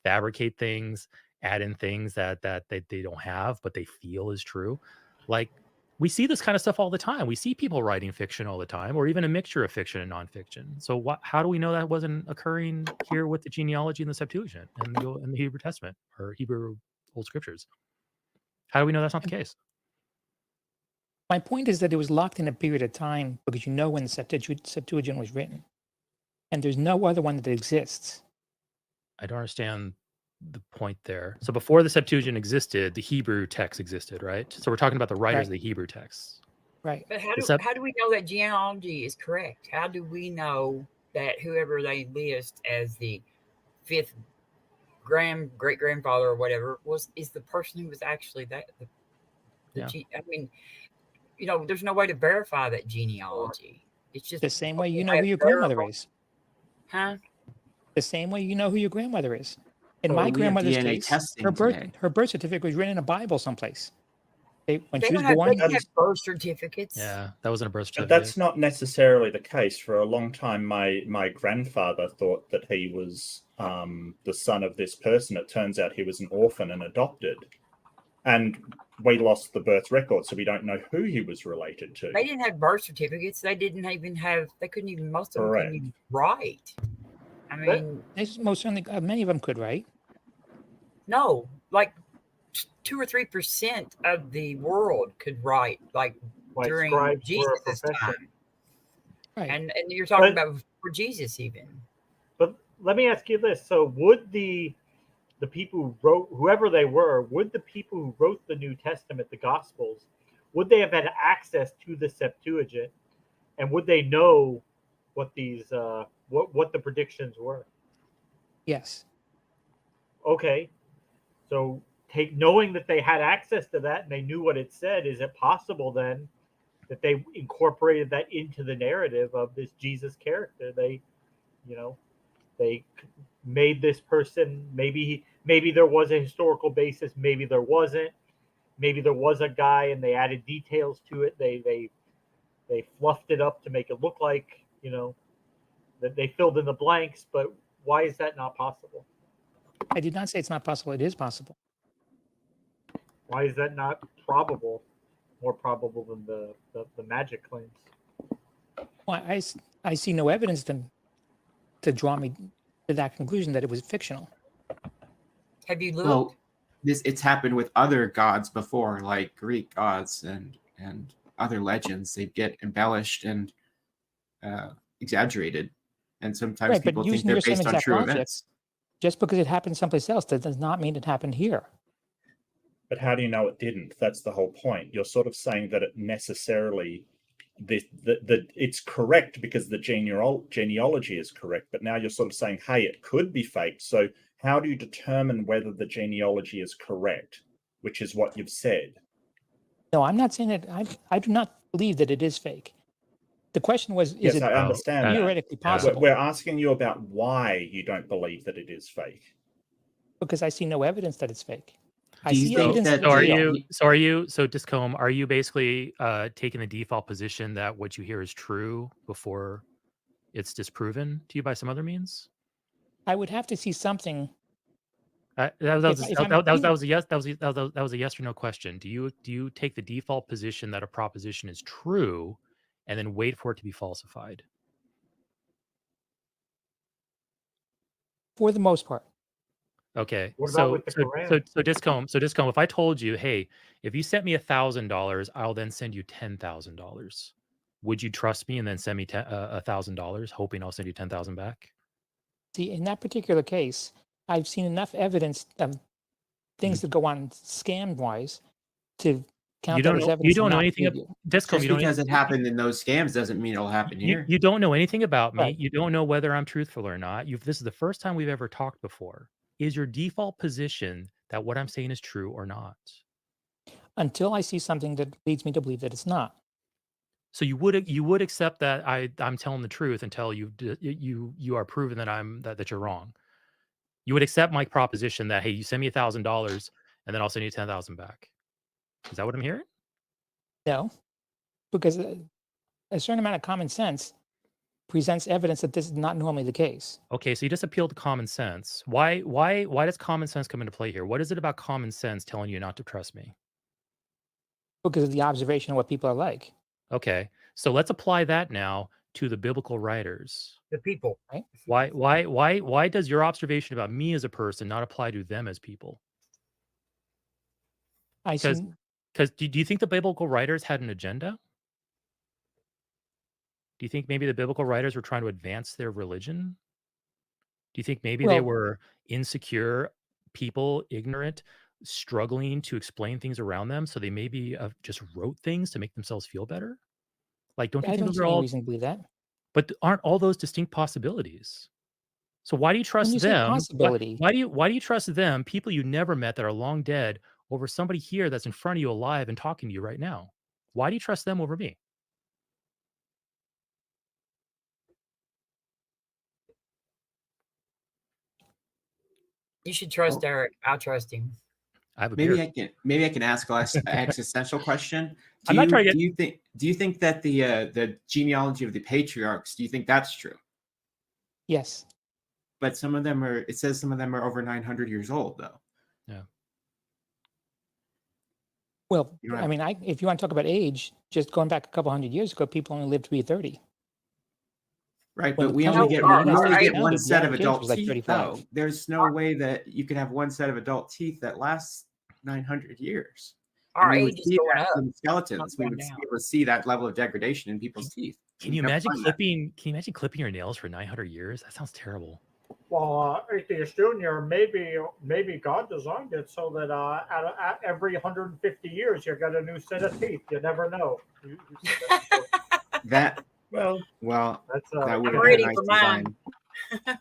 fabricate things, add in things that they don't have, but they feel is true. Like we see this kind of stuff all the time. We see people writing fiction all the time, or even a mixture of fiction and nonfiction. So how do we know that wasn't occurring here with the genealogy in the Septuagint and in the Hebrew Testament or Hebrew Old Scriptures? How do we know that's not the case? My point is that it was locked in a period of time because when the Septuagint was written. And there's no other one that exists. I don't understand the point there. So before the Septuagint existed, the Hebrew text existed, right? So we're talking about the writers of the Hebrew texts. Right. But how do we know that genealogy is correct? How do we know that whoever they list as the fifth great grandfather or whatever is the person who was actually that? I mean, there's no way to verify that genealogy. It's just the same way you know who your grandmother is. Huh? The same way you know who your grandmother is. In my grandmother's case, her birth certificate was written in a Bible someplace. When she was born, they have birth certificates. Yeah, that wasn't a birth certificate. But that's not necessarily the case. For a long time, my grandfather thought that he was the son of this person. It turns out he was an orphan and adopted. And we lost the birth record, so we don't know who he was related to. They didn't have birth certificates. They didn't even have. They couldn't even. Most of them Correct. couldn't even write. I mean, Most certainly, many of them could write. no, like 2 or 3% of the world could write, like during scribes were a Jesus' profession. time. Right. And you're talking But- about before Jesus even. But let me ask you this: so would the people who wrote, whoever they were, would the people who wrote the New Testament, the Gospels, would they have had access to the Septuagint, and would they know what these what the predictions were? Yes. Okay, so knowing that they had access to that and they knew what it said, is it possible then that they incorporated that into the narrative of this Jesus character? They, they made this person, maybe there was a historical basis, maybe there wasn't, maybe there was a guy and they added details to it. They fluffed it up to make it look like, that they filled in the blanks. But why is that not possible? I did not say it's not possible. It is possible. Why is that not probable? More probable than the magic claims? Well, I see no evidence to draw me to that conclusion that it was fictional. Have you looked? Well, it's happened with other gods before, like Greek gods and other legends. They get embellished and exaggerated, and sometimes Right, but people think using they're your same based on exact true logic, events. Just because it happened someplace else, that does not mean it happened here. But how do you know it didn't? That's the whole point. You're sort of saying that it necessarily, it's correct because the genealogy is correct, but now you're sort of saying, hey, it could be faked. So how do you determine whether the genealogy is correct, which is what you've said? No, I'm not saying that. I do not believe that it is fake. The question was, is it I understand that. theoretically possible? We're asking you about why you don't believe that it is fake. Because I see no evidence that it's fake. I Do you see think evidence that that So it's real. so Discombe, are you basically taking the default position that what you hear is true before it's disproven to you by some other means? I would have to see something. That was a yes. That was a yes or no question. Do you take the default position that a proposition is true, and then wait for it to be falsified? For the most part. Okay. What about So with the Quran? Discombe, if I told you, hey, if you sent me $1,000, I'll then send you $10,000. Would you trust me and then send me $1,000, hoping I'll send you 10,000 back? See, in that particular case, I've seen enough evidence of things that go on scam-wise to count that as evidence. You don't know anything about Discombe. Just because it happened in those scams doesn't mean it'll happen here. You don't know anything about me. Right. You don't know whether I'm truthful or not. This is the first time we've ever talked before. Is your default position that what I'm saying is true or not? Until I see something that leads me to believe that it's not. So you would accept that I'm telling the truth until you are proven that that you're wrong. You would accept my proposition that, hey, you send me $1,000 and then I'll send you 10,000 back. Is that what I'm hearing? No, because a certain amount of common sense presents evidence that this is not normally the case. Okay, so you just appeal to common sense. Why does common sense come into play here? What is it about common sense telling you not to trust me? Because of the observation of what people are like. Okay, so let's apply that now to the biblical writers. The people, right? Why does your observation about me as a person not apply to them as people? Because do you think the biblical writers had an agenda? Do you think maybe the biblical writers were trying to advance their religion? Do you think maybe they were insecure people, ignorant, struggling to explain things around them, so they maybe just wrote things to make themselves feel better? Like, don't you think those are all? Reason to believe that. But aren't all those distinct possibilities? So why do you trust them? Why do you trust them, people you never met that are long dead, over somebody here that's in front of you alive and talking to you right now? Why do you trust them over me? you should trust Eric. I'll trust him. Maybe I can ask an existential question. Do you think that the genealogy of the patriarchs, do you think that's true? Yes. But it says some of them are over 900 years old, though. Yeah. Well, You don't I have- mean, if you want to talk about age, just going back a couple hundred years ago, people only lived to be 30. Right, When but the we country only get was we only founded, get the one average set of age adult was like teeth, 35. though. There's no way that you could have one set of adult teeth that lasts 900 years. Our And we would age is see going that up. in skeletons. We going would down. be able to see that level of degradation in people's teeth. Can you never imagine find that. clipping? Can you imagine clipping your nails for 900 years? That sounds terrible. Well, Atheist Junior, maybe God designed it so that at every 150 years you got a new set of teeth. You never know. You see that before. That Well, That's that would I'm have ready been a nice for mine. design.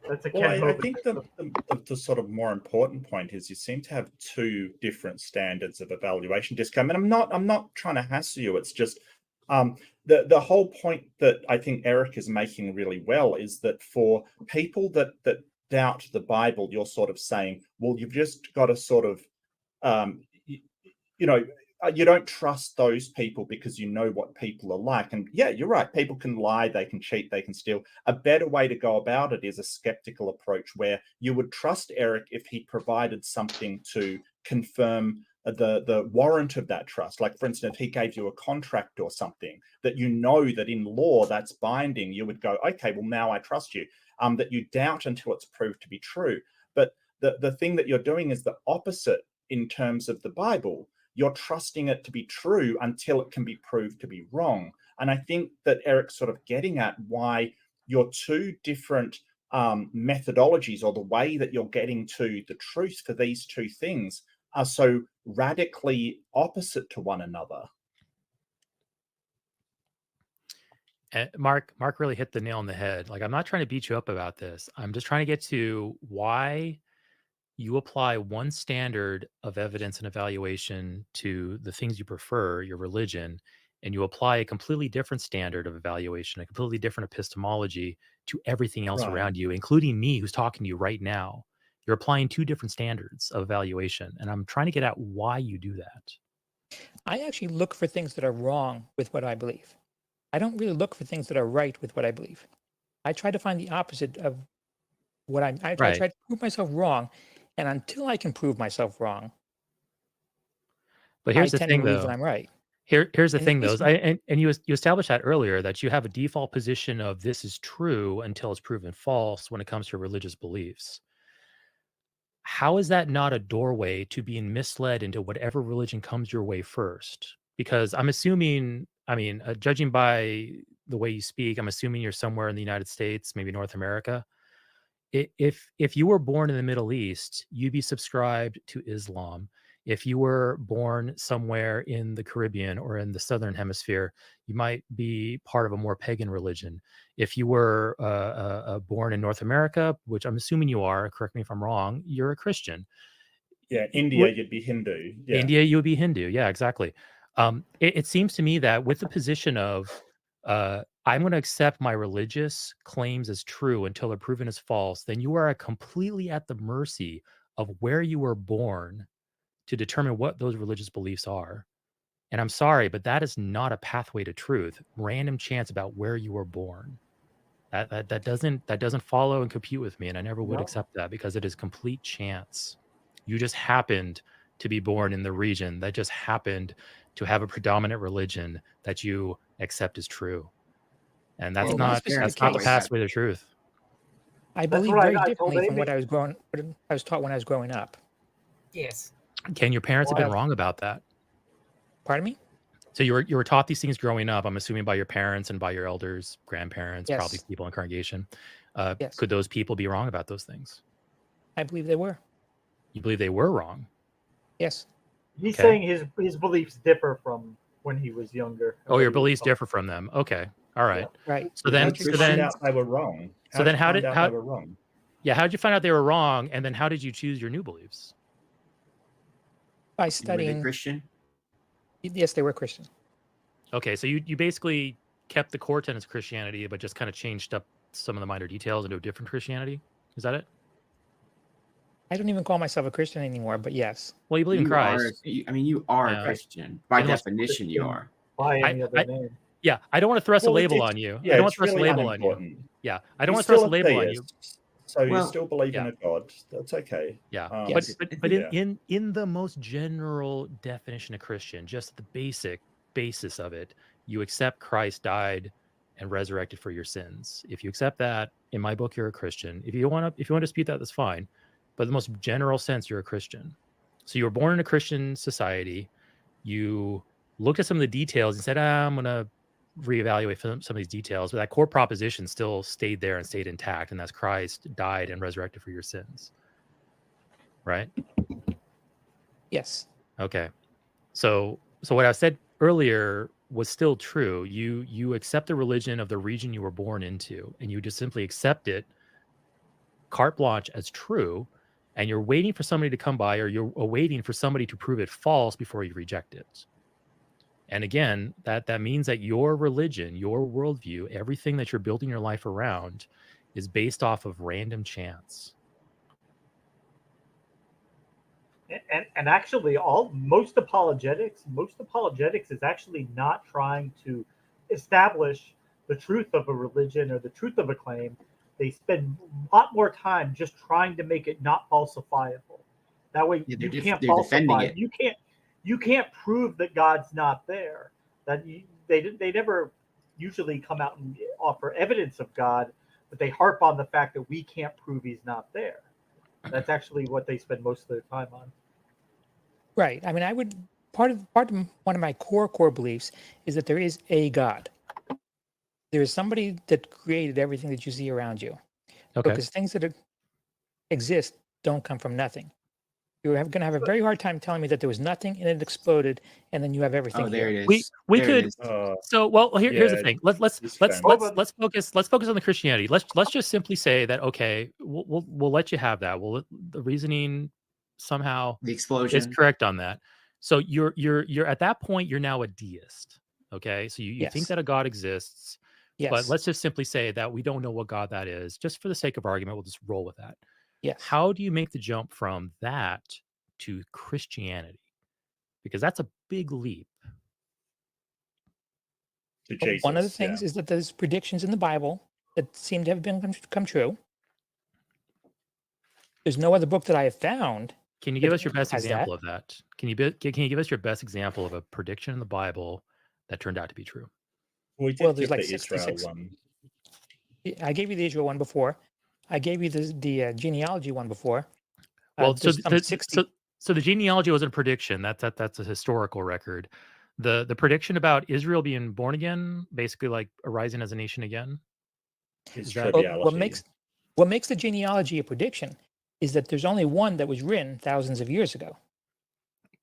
that's a well, Ken I Hovind think system. the sort of more important point is you seem to have two different standards of evaluation discount. And I'm not trying to hassle you. It's just the whole point that I think Eric is making really well is that for people that doubt the Bible, you're sort of saying, well, you've just got to sort of you don't trust those people because you know what people are like. And yeah, you're right. People can lie, they can cheat, they can steal. A better way to go about it is a skeptical approach where you would trust Eric if he provided something to confirm the warrant of that trust. Like, for instance, if he gave you a contract or something that you know that in law that's binding, you would go, okay, well, now I trust you. That you doubt until it's proved to be true. But the thing that you're doing is the opposite in terms of the Bible. You're trusting it to be true until it can be proved to be wrong. And I think that Eric's sort of getting at why your two different methodologies, or the way that you're getting to the truth for these two things, are so radically opposite to one another. Mark really hit the nail on the head. Like, I'm not trying to beat you up about this. I'm just trying to get to why you apply one standard of evidence and evaluation to the things you prefer, your religion, and you apply a completely different standard of evaluation, a completely different epistemology to everything else Right. around you, including me who's talking to you right now. You're applying two different standards of evaluation, and I'm trying to get at why you do that. I actually look for things that are wrong with what I believe. I don't really look for things that are right with what I believe. I try to find the opposite of what I try Right. to prove myself wrong. And until I can prove myself wrong, But I here's the tend to thing, believe that though. I'm right. Here's the And thing, this though. And you established that earlier, that you have a default position of this is true until it's proven false when it comes to religious beliefs. How is that not a doorway to being misled into whatever religion comes your way first? Because I'm assuming, judging by the way you speak, I'm assuming you're somewhere in the United States, maybe North America. If you were born in the Middle East, you'd be subscribed to Islam. If you were born somewhere in the Caribbean or in the Southern Hemisphere, you might be part of a more pagan religion. If you were born in North America, which I'm assuming you are, correct me if I'm wrong, you're a Christian. Yeah, India, you'd be Hindu. Yeah. India, you would be Hindu. Yeah, exactly. It seems to me that with the position of I'm going to accept my religious claims as true until they're proven as false, then you are completely at the mercy of where you were born to determine what those religious beliefs are. And I'm sorry, but that is not a pathway to truth. Random chance about where you were born. That doesn't follow and compute with me, and I never would accept that, because it is complete chance. You just happened to be born in the region that just happened to have a predominant religion that you accept as true. And that's Well, not that's the pathway to truth. I That's believe what very I told differently from Amy. what I was taught when I was growing up. Yes. Ken, your parents have been Well, wrong about that. Pardon me? So you were taught these things growing up, I'm assuming, by your parents and by your elders, grandparents, Yes. probably people in congregation. Yes. Could those people be wrong about those things? I believe they were. You believe they were wrong? Yes. He's Okay. saying his beliefs differ from when he was younger. Oh, your beliefs differ from them. Okay. All right. Right. So then, How'd you find out they were wrong? So then they were wrong? Yeah, how did you find out they were wrong? And then how did you choose your new beliefs? By Were they studying. Christian? Yes, they were Christian. Okay, so you basically kept the core tenets of Christianity, but just kind of changed up some of the minor details into a different Christianity. Is that it? I don't even call myself a Christian anymore, but yes. Well, you believe in Christ. You are Yeah. a Christian. By Unless- definition, you are. By any I- other name. Yeah, I don't want to thrust a Well, label it's- on you. Yeah, I don't want it's to thrust really a label on you. unimportant. Yeah, I don't He's want to thrust a still label on you. theist. So you Well, still believe in yeah. a God. That's okay. Yeah. Yes. But Yeah. in the most general definition of Christian, just the basis of it, you accept Christ died and resurrected for your sins. If you accept that, in my book, you're a Christian. If you want to dispute that, that's fine. But the most general sense, you're a Christian. So you were born in a Christian society. You looked at some of the details and said, I'm going to reevaluate some of these details, but that core proposition still stayed there and stayed intact, and that's Christ died and resurrected for your sins. Right? Yes. Okay. So what I said earlier was still true. You accept the religion of the region you were born into, and you just simply accept it carte blanche as true, and you're waiting for somebody to come by, or you're waiting for somebody to prove it false before you reject it. And again, that means that your religion, your worldview, everything that you're building your life around is based off of random chance. And actually, most apologetics is actually not trying to establish the truth of a religion or the truth of a claim. They spend a lot more time just trying to make it not falsifiable. That way, Yeah, you can't they're defending falsify it. You can't prove that God's not there. They never usually come out and offer evidence of God, but they harp on the fact that we can't prove he's not there. That's actually what they spend most of their time on. Right. I mean, I would part of one of my core beliefs is that there is a God. There is somebody that created everything that you see around you. Okay. Because things that exist don't come from nothing. You're going to have a very hard time telling me that there was nothing and it exploded, and then you have everything. Oh, there here. it is. We There it could. is. So well, here's the yeah, thing. Let's it's focus on the Christianity. Let's just simply say that okay, we'll let you have that. The reasoning somehow The is explosion. correct on that. So you're at that point you're now a deist. Okay, so you think Yes. that a God exists, Yes. but let's just simply say that we don't know what God that is. Just for the sake of argument, we'll just roll with that. Yes. How do you make the jump from that to Christianity? Because that's a big leap. To But Jesus, one of the things is that there's predictions in the Bible that seem to have been come true. There's no other book that I have found. Can you give us your best has example of that? Can you give us your best example of a prediction in the Bible that turned out to be true? We did Well, there's give like the Israel 66. one. I gave you the Israel one before. I gave you the genealogy one before. Well, so there's some 60. so the genealogy wasn't a prediction. That's a historical record. The prediction about Israel being born again, basically like arising as a nation again. Is that- Well, triviality. what makes the genealogy a prediction is that there's only one that was written thousands of years ago.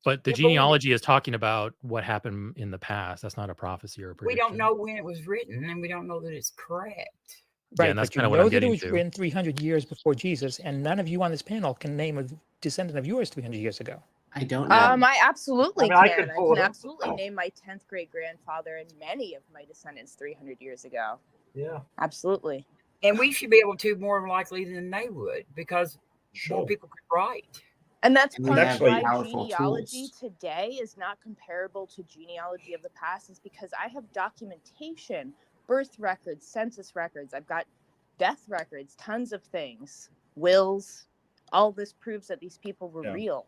But the Yeah, but genealogy is talking about what happened in the past. That's not a prophecy or a we prediction. don't know when it was written, and we don't know that it's correct. Yeah, Right, and that's but you kind of what know I'm that it getting was to. written 300 years before Jesus, and none of you on this panel can name a descendant of yours 300 years ago. I don't know. I absolutely I can. could I pull can it up. absolutely name my 10th great grandfather and many of my descendants 300 years ago. Yeah. Absolutely. And we should be able to more likely than they would, because more Sure. people could write. And that's And we part of actually- why powerful genealogy tools. today is not comparable to genealogy of the past, is because I have documentation, birth records, census records. I've got death records, tons of things, wills. All this proves that these people were Yeah. real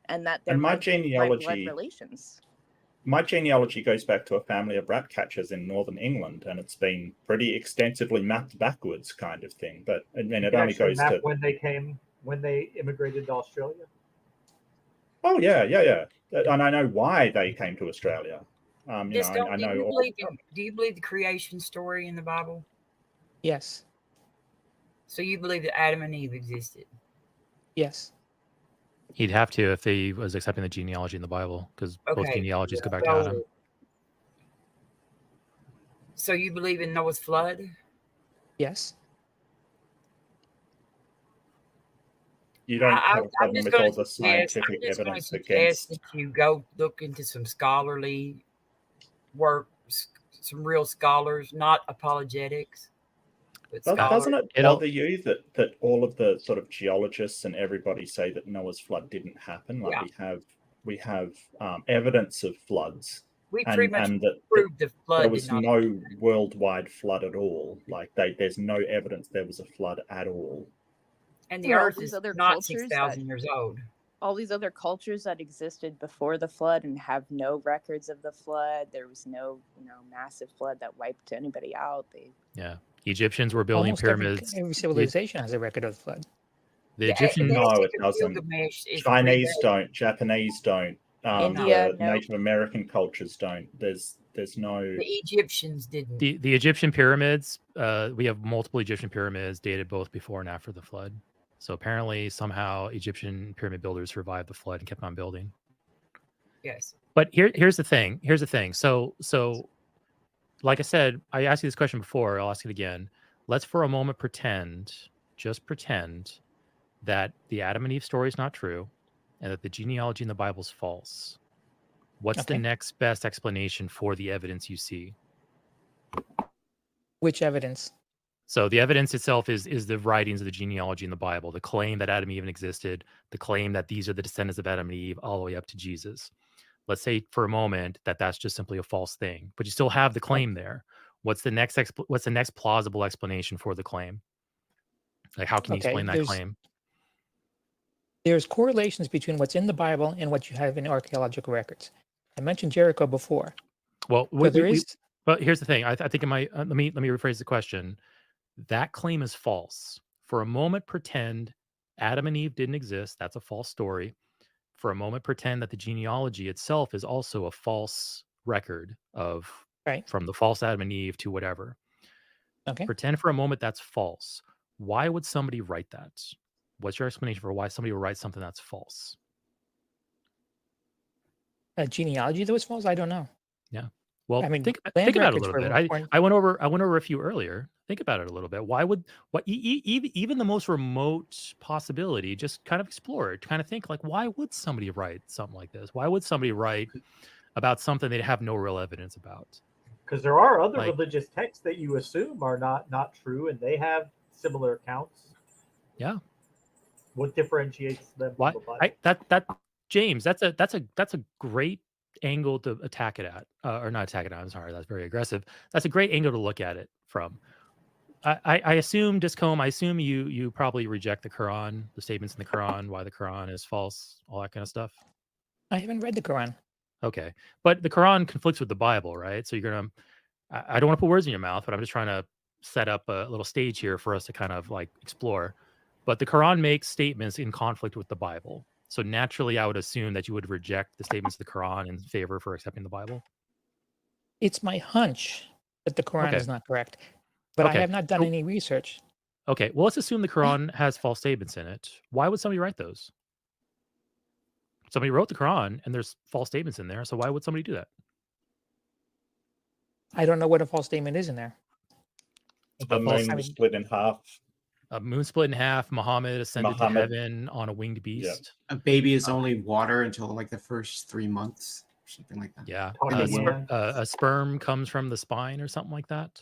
and that they're And my my blood genealogy, relations. my genealogy goes back to a family of rat catchers in northern England, and it's been pretty extensively mapped backwards, kind of thing. But and You it can only actually goes map to when they immigrated to Australia. oh yeah. And I know why they came to Australia. You Just know, don't, I know. do you believe the creation story in the Bible? Yes. So you believe that Adam and Eve existed? Yes. He'd have to if he was accepting the genealogy in the Bible, because both Okay. genealogies go back to So, Adam. so you believe in Noah's flood? Yes. You don't have a problem with all the I'm scientific just going to evidence suggest against. that you go look into some scholarly work, some real scholars, not apologetics, but scholars. Doesn't it bother you that all of the sort of geologists and everybody say that Noah's flood didn't happen? Like we have evidence of floods, We pretty much and that proved the flood there did was not no worldwide flood at all. Like there's no evidence there was a flood at all. And the You know, earth these is other not cultures 6,000 years old. all these other cultures that existed before the flood and have no records of the flood. There was no, massive flood that wiped anybody out. Yeah. Egyptians were building Almost pyramids. every civilization has a record of the flood. The Egyptian. No, it doesn't. Chinese don't. Japanese don't. India, the Native American cultures don't. There's no. The Egyptians didn't. The Egyptian pyramids. We have multiple Egyptian pyramids dated both before and after the flood. So apparently, somehow, Egyptian pyramid builders survived the flood and kept on building. Yes. But here's the thing. Here's the thing. So like I said, I asked you this question before. I'll ask it again. Let's for a moment just pretend that the Adam and Eve story is not true and that the genealogy in the Bible is false. What's the next best explanation for the evidence you see? Which evidence? So the evidence itself is the writings of the genealogy in the Bible, the claim that Adam and Eve existed, the claim that these are the descendants of Adam and Eve all the way up to Jesus. Let's say for a moment that that's just simply a false thing, but you still have the claim there. What's the next plausible explanation for the claim? Like, how can you explain that claim? There's correlations between what's in the Bible and what you have in archaeological records. I mentioned Jericho before. Well, but here's the thing. I think it might. Let me rephrase the question. That claim is false. For a moment, pretend Adam and Eve didn't exist. That's a false story. For a moment, pretend that the genealogy itself is also a false record of from the false Adam and Eve to whatever. Okay. Pretend for a moment that's false. Why would somebody write that? What's your explanation for why somebody would write something that's false? A genealogy that was false? I don't know. Yeah. Well, I mean, think about it a little bit. I went over a few earlier. Think about it a little bit. Why would even the most remote possibility? Just kind of explore it. Kind of think like, why would somebody write something like this? Why would somebody write about something they have no real evidence about? Because there are other religious texts that you assume are not true, and they have similar accounts. Yeah. What differentiates them Why? from the Bible? James, that's a great angle to attack it at, or not attack it at. I'm sorry, that's very aggressive. That's a great angle to look at it from. I assume, Discombe, you probably reject the Quran, the statements in the Quran, why the Quran is false, all that kind of stuff. I haven't read the Quran. Okay, but the Quran conflicts with the Bible, right? So you're gonna. I don't want to put words in your mouth, but I'm just trying to set up a little stage here for us to kind of like explore. But the Quran makes statements in conflict with the Bible. So naturally, I would assume that you would reject the statements of the Quran in favor for accepting the Bible. It's my hunch that the Quran is not correct, but I have not done any research. Okay, well, let's assume the Quran has false statements in it. Why would somebody write those? Somebody wrote the Quran, and there's false statements in there. So why would somebody do that? I don't know what a false statement is in there. The moon was split in half. A moon split in half. Muhammad ascended to heaven on a winged beast. A baby is only water until like the first 3 months, something like that. Yeah. A sperm comes from the spine or something like that.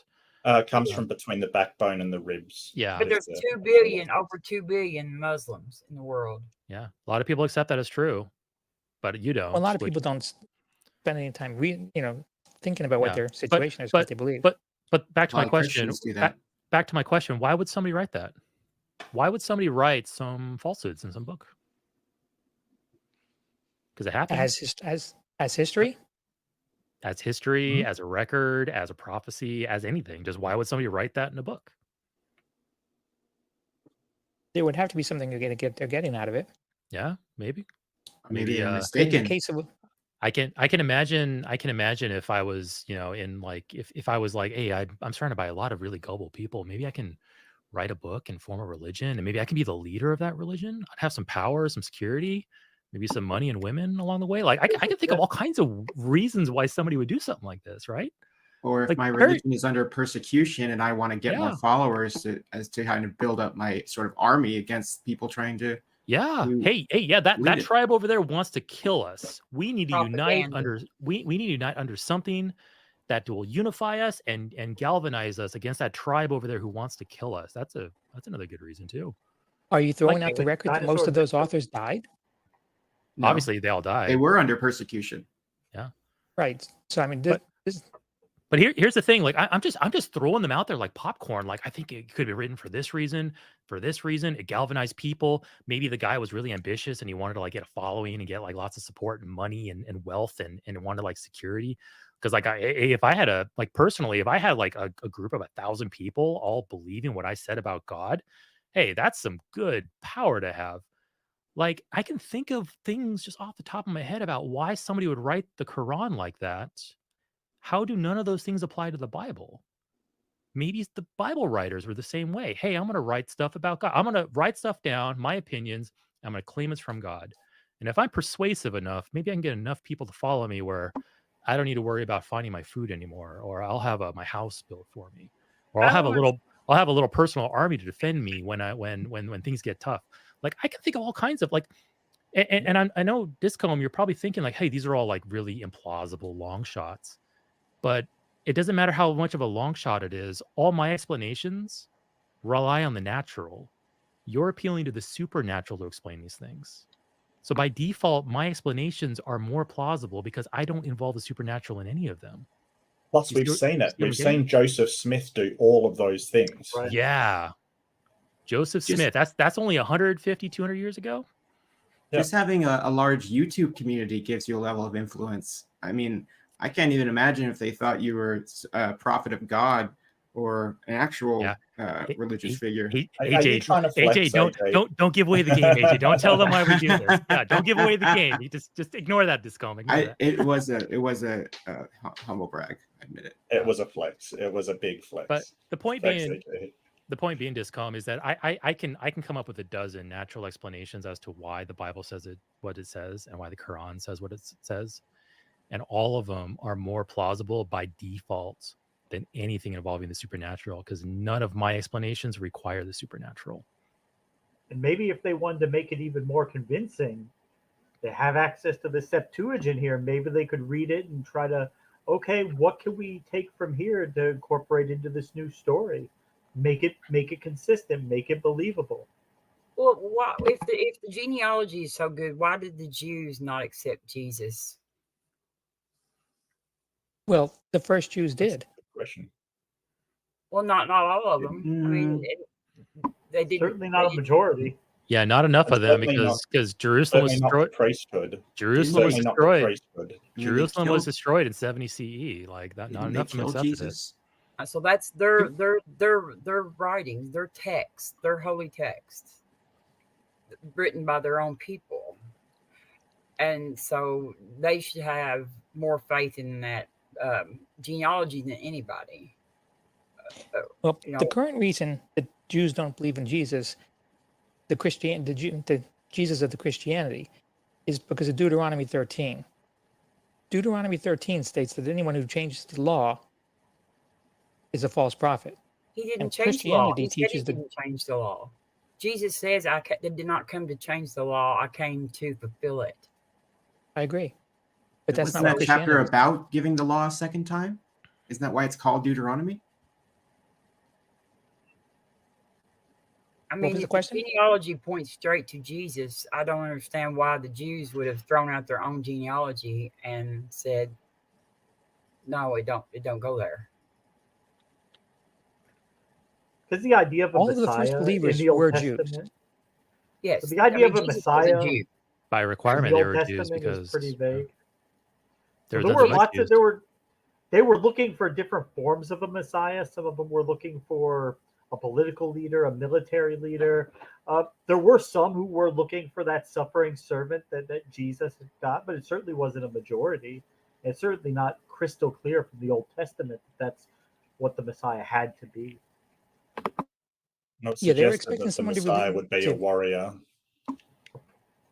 Comes from between the backbone and the ribs. Yeah. But there's over 2 billion Muslims in the world. Yeah. A lot of people accept that as true, but you don't. Well, a lot of people don't spend any time thinking about what their situation is, what they believe. But back to my question. Back to my question, why would somebody write that? Why would somebody write some falsehoods in some book? Because it happens. As history? As history, as a record, as a prophecy, as anything. Just why would somebody write that in a book? There would have to be something they're getting out of it. Yeah, maybe. Maybe they're mistaken. In the case of I can imagine if I was, in like if I was like, hey, I'm surrounded by a lot of really gullible people. Maybe I can write a book and form a religion, and maybe I can be the leader of that religion. I'd have some power, some security, maybe some money and women along the way. Like I can think of all kinds of reasons why somebody would do something like this, right? Or if my religion is under persecution and I want to get more followers to kind of build up my sort of army against people trying to. Yeah. Hey, that tribe over there wants to kill us. We need to unite under we need to unite under something that will unify us and galvanize us against that tribe over there who wants to kill us. That's another good reason too. Are you throwing out the record that most of those authors died? No. Obviously, they all died. They were under persecution. Yeah. Right. So I mean, but But here's the thing, like I'm just throwing them out there like popcorn. Like I think it could be written for this reason, It galvanized people. Maybe the guy was really ambitious and he wanted to like get a following and get like lots of support and money and wealth and wanted like security. Because like if I had if I had like a group of 1,000 people all believing what I said about God, hey, that's some good power to have. Like I can think of things just off the top of my head about why somebody would write the Quran like that. How do none of those things apply to the Bible? Maybe the Bible writers were the same way. Hey, I'm going to write stuff about God. I'm going to write stuff down, my opinions. I'm going to claim it's from God. And if I'm persuasive enough, maybe I can get enough people to follow me where I don't need to worry about finding my food anymore, or I'll have my house built for me, or I'll have a little personal army to defend me when things get tough. Like I can think of all kinds of like, and I know Discomb, you're probably thinking like, hey, these are all like really implausible long shots. But it doesn't matter how much of a long shot it is. All my explanations rely on the natural. You're appealing to the supernatural to explain these things. So by default, my explanations are more plausible because I don't involve the supernatural in any of them. Plus, we've seen it. We've seen Joseph Smith do all of those things. Right. Yeah. Joseph Smith. That's only 150, 200 years ago. Just having a large YouTube community gives you a level of influence. I mean, I can't even imagine if they thought you were a prophet of God or an actual religious figure. AJ, don't give away the game, AJ. Don't tell them why we do this. Yeah, don't give away the game. You just ignore that discoming. It was a humble brag. I admit it. It was a flex. It was a big flex. But the point being, Discom, is that I can come up with a dozen natural explanations as to why the Bible says what it says and why the Quran says what it says. And all of them are more plausible by default than anything involving the supernatural, because none of my explanations require the supernatural. And maybe if they wanted to make it even more convincing, they have access to the Septuagint here. Maybe they could read it and try to, okay, what can we take from here to incorporate into this new story? Make it consistent, make it believable. Well, why, if the genealogy is so good, why did the Jews not accept Jesus? Well, the first Jews did. Question. Well, not all of them. I mean, they didn't. Certainly not a majority. Yeah, not enough of them because Jerusalem was destroyed. Priesthood. Jerusalem was destroyed. Jerusalem was destroyed in 70 CE. Like that, not enough of them accepted Jesus. So that's their writings, their text, their holy text, written by their own people, and so they should have more faith in that genealogy than anybody. Well, the current reason that Jews don't believe in Jesus, the Jesus of the Christianity, is because of Deuteronomy 13. Deuteronomy 13 states that anyone who changes the law is a false prophet. He didn't change the law. He said he didn't change the law. Jesus says, I did not come to change the law. I came to fulfill it. I agree. But that's Wasn't not that chapter about giving the law a second time? Isn't that why it's called Deuteronomy? I mean, if the genealogy points straight to Jesus, I don't understand why the Jews would have thrown out their own genealogy and said, no, it don't go there. Because the idea of a Messiah, the first believers in the Old were Testament, Jews. Yes, so the idea of a Jesus Messiah was a Jew. By requirement, they were Old Jews Testament because is pretty vague. There were lots of they were looking for different forms of a Messiah. Some of them were looking for a political leader, a military leader. There were some who were looking for that suffering servant that Jesus had got, but it certainly wasn't a majority. It's certainly not crystal clear from the Old Testament that that's what the Messiah had to be. Not they were expecting someone Messiah would be a warrior.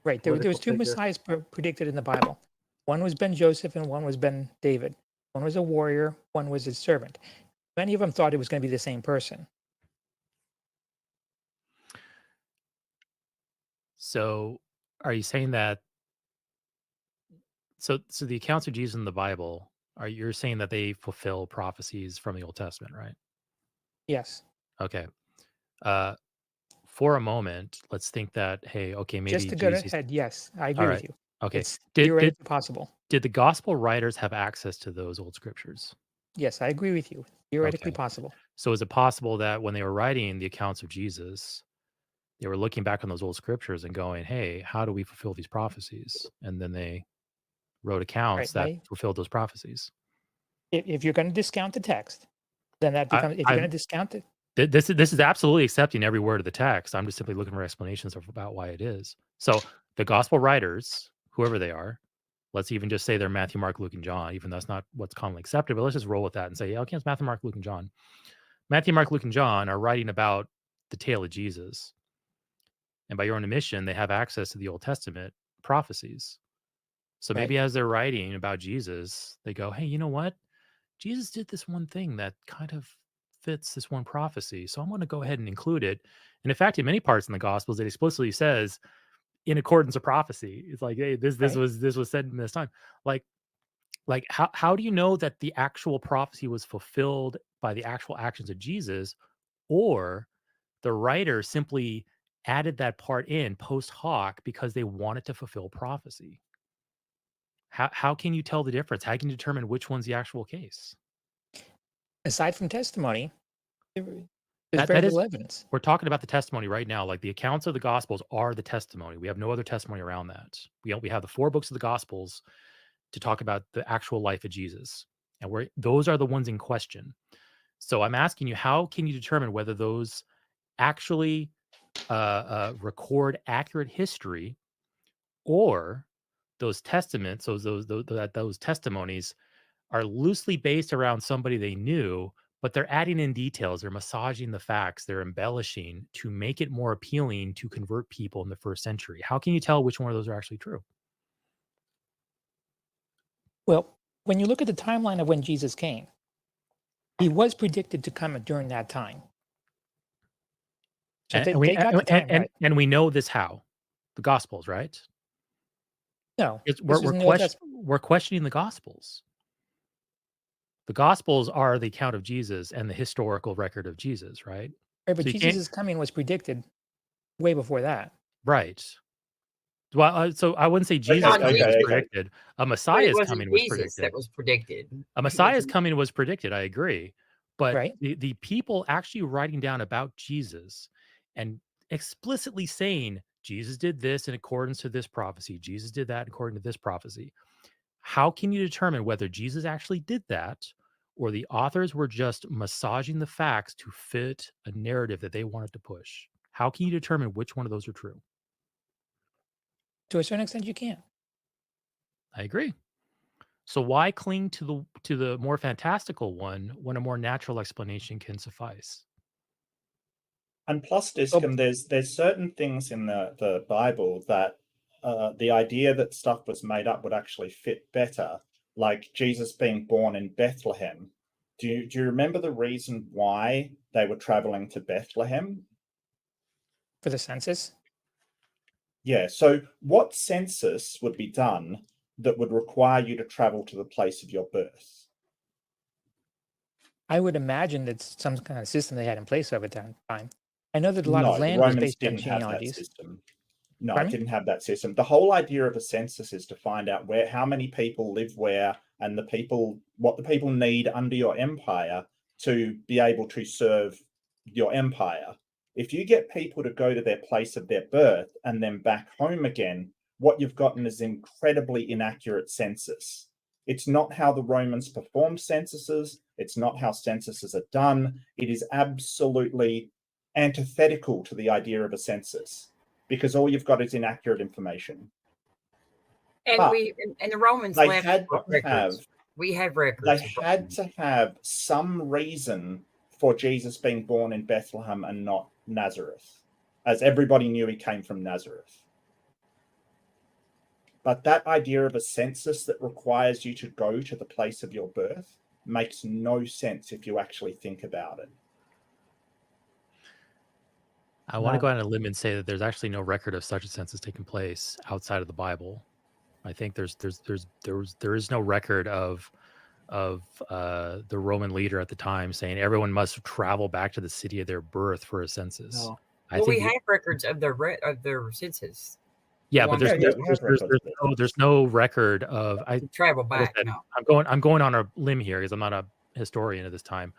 Right. There was two Messiahs predicted in the Bible. One was Ben Joseph and one was Ben David. One was a warrior, one was his servant. Many of them thought it was going to be the same person. So are you saying that so the accounts of Jesus in the Bible, you're saying that they fulfill prophecies from the Old Testament, right? Yes. Okay. For a moment, let's think that, hey, okay, maybe just to go ahead, yes, I agree with you. Okay. It's theoretically possible. Did the gospel writers have access to those old scriptures? Yes, I agree with you. Theoretically Okay. possible. So is it possible that when they were writing the accounts of Jesus, they were looking back on those old scriptures and going, hey, how do we fulfill these prophecies? And then they wrote accounts that fulfilled those prophecies. If you're going to discount the text, then that becomes, if you're going to discount it. This is absolutely accepting every word of the text. I'm just simply looking for explanations about why it is. So the gospel writers, whoever they are, let's even just say they're Matthew, Mark, Luke, and John, even though that's not what's commonly accepted, but let's just roll with that and say, yeah, okay, it's Matthew, Mark, Luke, and John. Matthew, Mark, Luke, and John are writing about the tale of Jesus. And by your own admission, they have access to the Old Testament prophecies. So maybe as they're writing about Jesus, they go, hey, you know what? Jesus did this one thing that kind of fits this one prophecy. So I'm going to go ahead and include it. And in fact, in many parts in the Gospels, it explicitly says, in accordance with prophecy. It's like, hey, this was said in this time. Like how do you know that the actual prophecy was fulfilled by the actual actions of Jesus, or the writer simply added that part in post hoc because they wanted to fulfill prophecy? How can you tell the difference? How can you determine which one's the actual case? Aside from testimony, there's very little evidence. We're talking about the testimony right now. Like the accounts of the Gospels are the testimony. We have no other testimony around that. We have the 4 books of the Gospels to talk about the actual life of Jesus. And those are the ones in question. So I'm asking you, how can you determine whether those actually record accurate history, or those testaments, those testimonies are loosely based around somebody they knew, but they're adding in details, they're massaging the facts, they're embellishing to make it more appealing to convert people in the first century? How can you tell which one of those are actually true? Well, when you look at the timeline of when Jesus came, he was predicted to come during that time. So they got the time right. And we know this how? The Gospels, right? No. We're questioning the Gospels. The Gospels are the account of Jesus and the historical record of Jesus, right? Right, but Jesus' coming was predicted way before that. Right. Well, so I wouldn't say Jesus coming was predicted. A Messiah's coming was predicted. That was predicted. A Messiah's coming was predicted. I agree. But the people actually writing down about Jesus and explicitly saying, Jesus did this in accordance to this prophecy. Jesus did that according to this prophecy. How can you determine whether Jesus actually did that, or the authors were just massaging the facts to fit a narrative that they wanted to push? How can you determine which one of those are true? To a certain extent, you can. I agree. So why cling to the more fantastical one when a more natural explanation can suffice? And plus, Discom, there's certain things in the Bible that the idea that stuff was made up would actually fit better, like Jesus being born in Bethlehem. Do you remember the reason why they were traveling to Bethlehem? For the census? Yeah, so what census would be done that would require you to travel to the place of your birth? I would imagine that's some kind of system they had in place over time. I know that a lot of land was based on genealogies. No, it didn't have that system. The whole idea of a census is to find out how many people live where, and what the people need under your empire to be able to serve your empire. If you get people to go to their place of their birth and then back home again, what you've gotten is incredibly inaccurate census. It's not how the Romans performed censuses. It's not how censuses are done. It is absolutely antithetical to the idea of a census, because all you've got is inaccurate information. And the Romans left records. We have records. They had to have some reason for Jesus being born in Bethlehem and not Nazareth, as everybody knew he came from Nazareth. But that idea of a census that requires you to go to the place of your birth makes no sense if you actually think about it. I want to go out on a limb and say that there's actually no record of such a census taking place outside of the Bible. I think there is no record of the Roman leader at the time saying everyone must travel back to the city of their birth for a census. No. We have records of their census. Yeah, but there's no record of travel back. No. I'm going on a limb here because I'm not a historian at this time,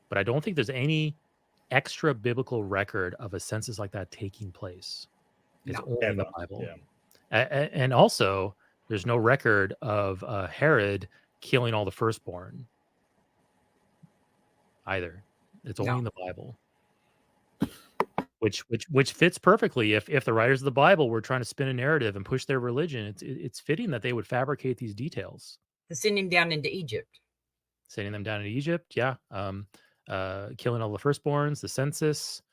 but I don't think there's any extra biblical record of a census like that taking place. It's only in the Bible. Yeah. And also, there's no record of Herod killing all the firstborn either. It's only in the Bible. Which fits perfectly. If the writers of the Bible were trying to spin a narrative and push their religion, it's fitting that they would fabricate these details. To send him down into Egypt. Sending them down into Egypt, yeah. Killing all the firstborns, the census,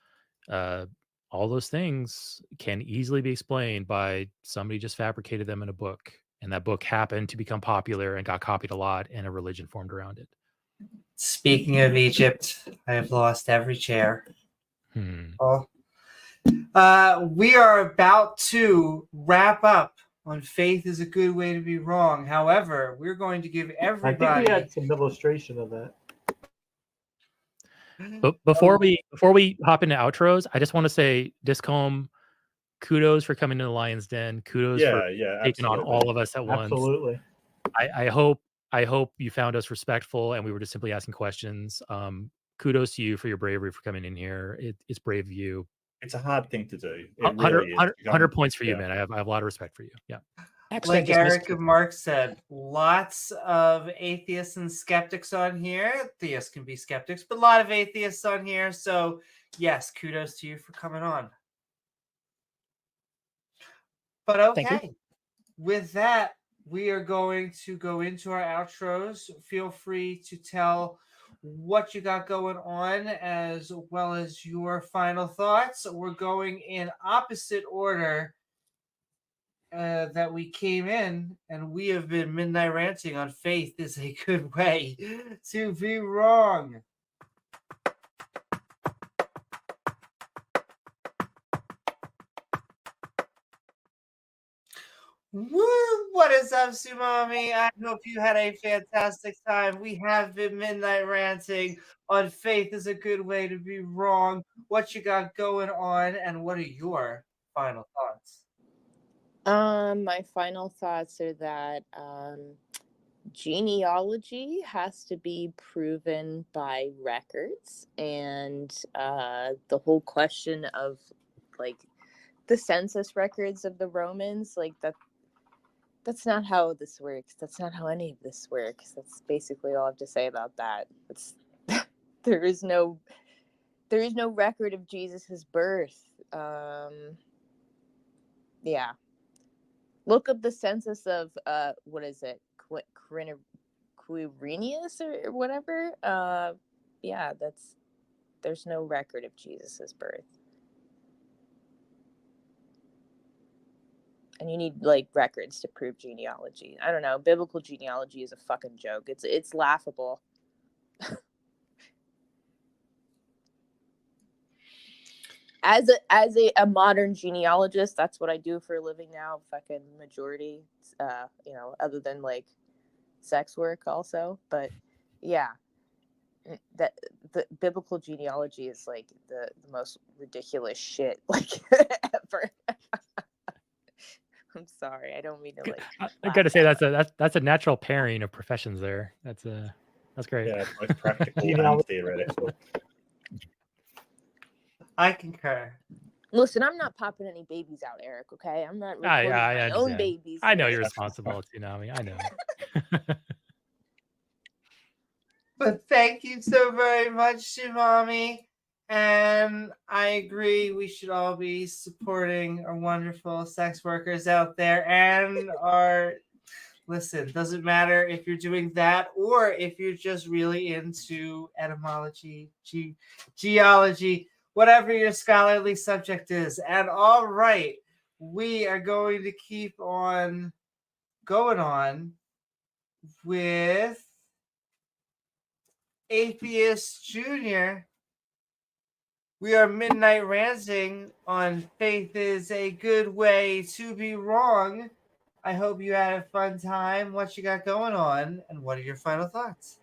all those things can easily be explained by somebody just fabricated them in a book, and that book happened to become popular and got copied a lot, and a religion formed around it. Speaking of Egypt, I have lost every chair. Oh. We are about to wrap up on Faith is a Good Way to Be Wrong. However, we're going to give everybody... I think we had some illustration of that. But before we hop into outros, I just want to say, Discombe, kudos for coming to the Lion's Den. Kudos for taking on all of us at once. Absolutely. I hope you found us respectful and we were just simply asking questions. Kudos to you for your bravery for coming in here. It's brave of you. It's a hard thing to do. 100 points for you, man. I have a lot of respect for you. Yeah. Actually, like Eric and Mark said, lots of atheists and skeptics on here. Theists can be skeptics, but a lot of atheists on here. So, yes, kudos to you for coming on. But okay, with that, we are going to go into our outros. Feel free to tell what you got going on as well as your final thoughts. We're going in opposite order that we came in, and we have been midnight ranting on Faith is a Good Way to Be Wrong. Woo! What is up, Sumami? I hope you had a fantastic time. We have been midnight ranting on Faith is a Good Way to Be Wrong. What you got going on, and what are your final thoughts? My final thoughts are that genealogy has to be proven by records, and the whole question of like the census records of the Romans, like that's not how this works. That's not how any of this works. That's basically all I have to say about that. There is no record of Jesus's birth. Yeah. Look up the census of what is it? Quirinius or whatever. Yeah, there's no record of Jesus's birth. And you need like records to prove genealogy. I don't know. Biblical genealogy is a fucking joke. It's laughable. As a modern genealogist, that's what I do for a living now. Fucking majority, other than like sex work also. But yeah, that the biblical genealogy is like the most ridiculous shit like ever. I'm sorry, I don't mean to like. I gotta say that's a natural pairing of professions there. That's great. Yeah, both practical and theoretical. I concur. Listen, I'm not popping any babies out, Eric. Okay, I'm not recording my own babies. I know you're responsible, Tsunami. I know. But thank you so very much, Sumami. And I agree, we should all be supporting our wonderful sex workers out there and listen, doesn't matter if you're doing that or if you're just really into etymology, geology, whatever your scholarly subject is. And all right, we are going to keep on going on with Atheist Jr. We are midnight ranting on Faith is a Good Way to Be Wrong. I hope you had a fun time. What you got going on, and what are your final thoughts?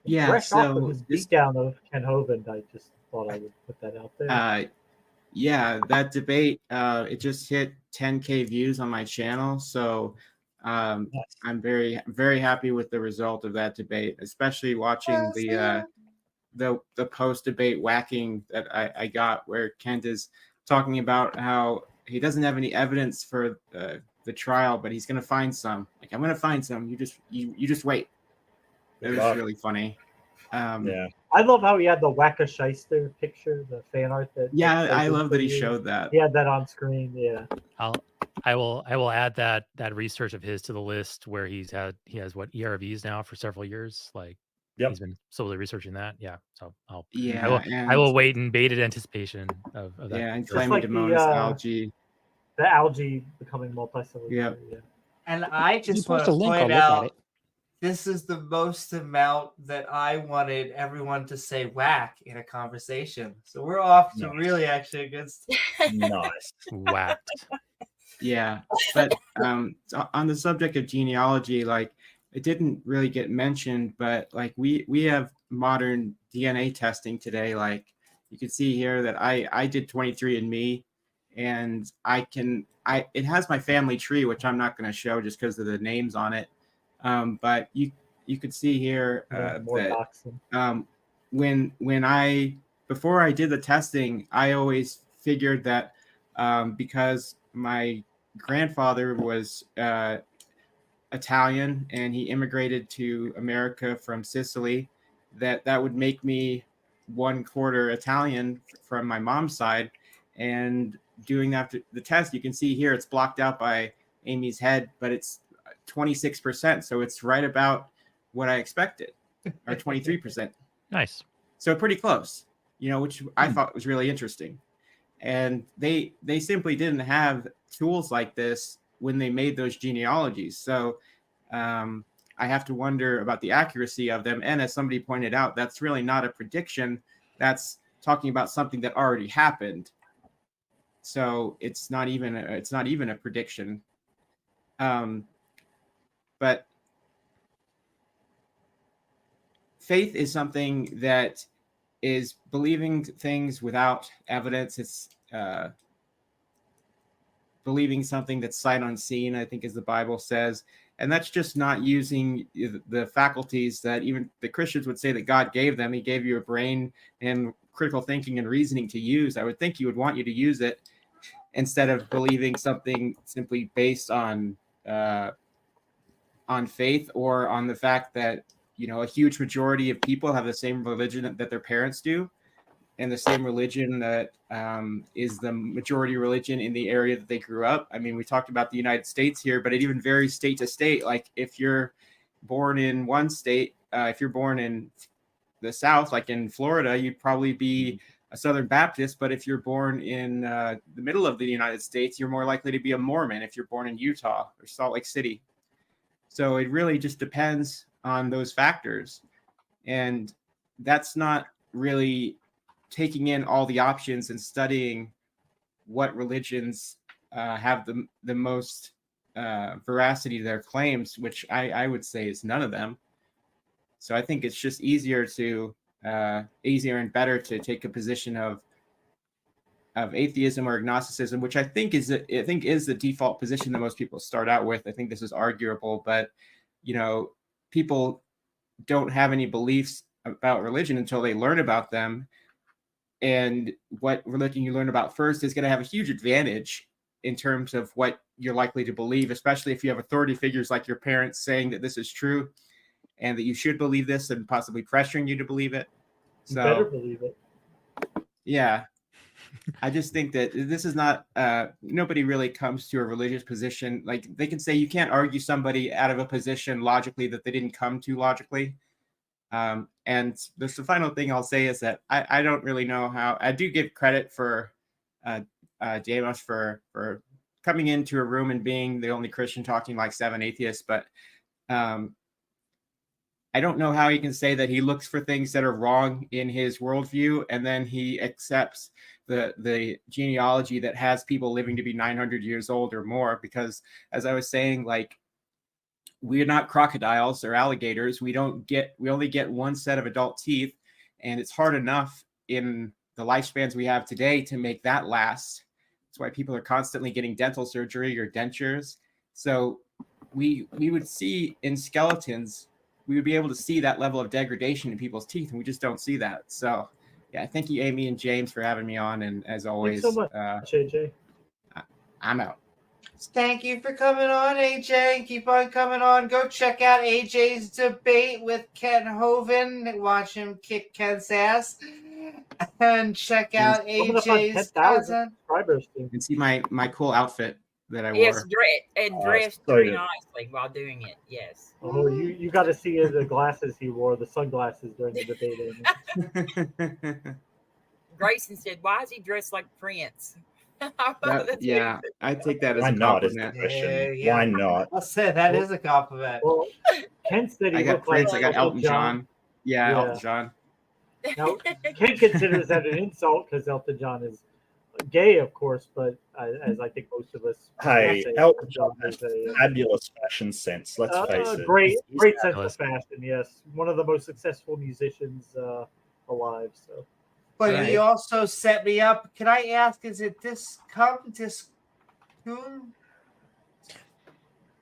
Yeah, Fresh off so of this beatdown of Ken Hovind, I just thought I would put that out there. Yeah, that debate, it just hit 10K views on my channel. So I'm very, very happy with the result of that debate, especially watching the post-debate whacking that I got, where Kent is talking about how he doesn't have any evidence for the trial, but he's going to find some. Like, I'm going to find some. You just wait. It was really funny. Yeah. I love how he had the Wacka Shyster picture, the fan art. I love that he showed that. He had that on screen. Yeah. I will add that research of his to the list where he has what ERVs now for several years. Like, he's been slowly researching that. Yeah. So I will wait in bated anticipation of that. Yeah, and Chlamydomonas algae. The algae becoming multicellular. Yeah. And I just want to point out, this is the most amount that I wanted everyone to say whack in a conversation. So we're off to really actually a good start. Nice. Whacked. Yeah. But on the subject of genealogy, like, it didn't really get mentioned, but like we have modern DNA testing today. Like, you can see here that I did 23andMe, and it has my family tree, which I'm not going to show just because of the names on it. But you could see here that before I did the testing, I always figured that because my grandfather was Italian and he immigrated to America from Sicily, that would make me 1/4 Italian from my mom's side. And doing that, the test, you can see here it's blocked out by Amy's head, but it's 26%, so it's right about what I expected, or 23%. Nice. So pretty close, which I thought was really interesting. And they simply didn't have tools like this when they made those genealogies. So I have to wonder about the accuracy of them. And as somebody pointed out, that's really not a prediction. That's talking about something that already happened. So it's not even a prediction. But faith is something that is believing things without evidence. It's believing something that's sight unseen, I think, as the Bible says. And that's just not using the faculties that even the Christians would say that God gave them. He gave you a brain and critical thinking and reasoning to use. I would think he would want you to use it instead of believing something simply based on faith, or on the fact that a huge majority of people have the same religion that their parents do, and the same religion that is the majority religion in the area that they grew up. I mean, we talked about the United States here, but it even varies state to state. Like, if you're born in one state, if you're born in the South, like in Florida, you'd probably be a Southern Baptist. But if you're born in the middle of the United States, you're more likely to be a Mormon if you're born in Utah or Salt Lake City. So it really just depends on those factors. And that's not really taking in all the options and studying what religions have the most veracity to their claims, which I would say is none of them. So I think it's just easier and better to take a position of atheism or agnosticism, which I think is the default position that most people start out with. I think this is arguable, but people don't have any beliefs about religion until they learn about them. And what religion you learn about first is going to have a huge advantage in terms of what you're likely to believe, especially if you have authority figures like your parents saying that this is true and that you should believe this and possibly pressuring you to believe it. So, you better believe it. Yeah. I just think that this is not, nobody really comes to a religious position. Like, they can say you can't argue somebody out of a position logically that they didn't come to logically. And the final thing I'll say is that I don't really know how. I do give credit for Damos for coming into a room and being the only Christian talking like 7 atheists, but I don't know how he can say that he looks for things that are wrong in his worldview and then he accepts the genealogy that has people living to be 900 years old or more. Because, as I was saying, like, we're not crocodiles or alligators. We only get one set of adult teeth, and it's hard enough in the lifespans we have today to make that last. That's why people are constantly getting dental surgery or dentures. So we would see in skeletons, we would be able to see that level of degradation in people's teeth, and we just don't see that. So, yeah, thank you, Amy and James, for having me on, and as always, Thanks so much, AJ. I'm out. Thank you for coming on, AJ. Keep on coming on. Go check out AJ's debate with Ken Hovind. Watch him kick Ken's ass. And check out AJ's content. Subscribers. And see my cool outfit that I Yes, wore. dressed very nicely while doing it. Yes. Oh, you got to see the glasses he wore, the sunglasses during the debate. Grayson said, "Why is he dressed like Prince?" Yeah, I take that as Why a not? Is the compliment. question. Why not? I'll say that is a compliment. Well, Ken said he I got looked Prince. like I got Elton John. Yeah, Elton John. Now, Ken considers that an insult because Elton John is gay, of course, but as I think most of us. Hey, say, Elton John has is a fabulous fashion sense. Let's face it. Great He's sense fabulous. of fashion. Yes, one of the most successful musicians alive. So, But he also set me up. Can I ask, is it Discum?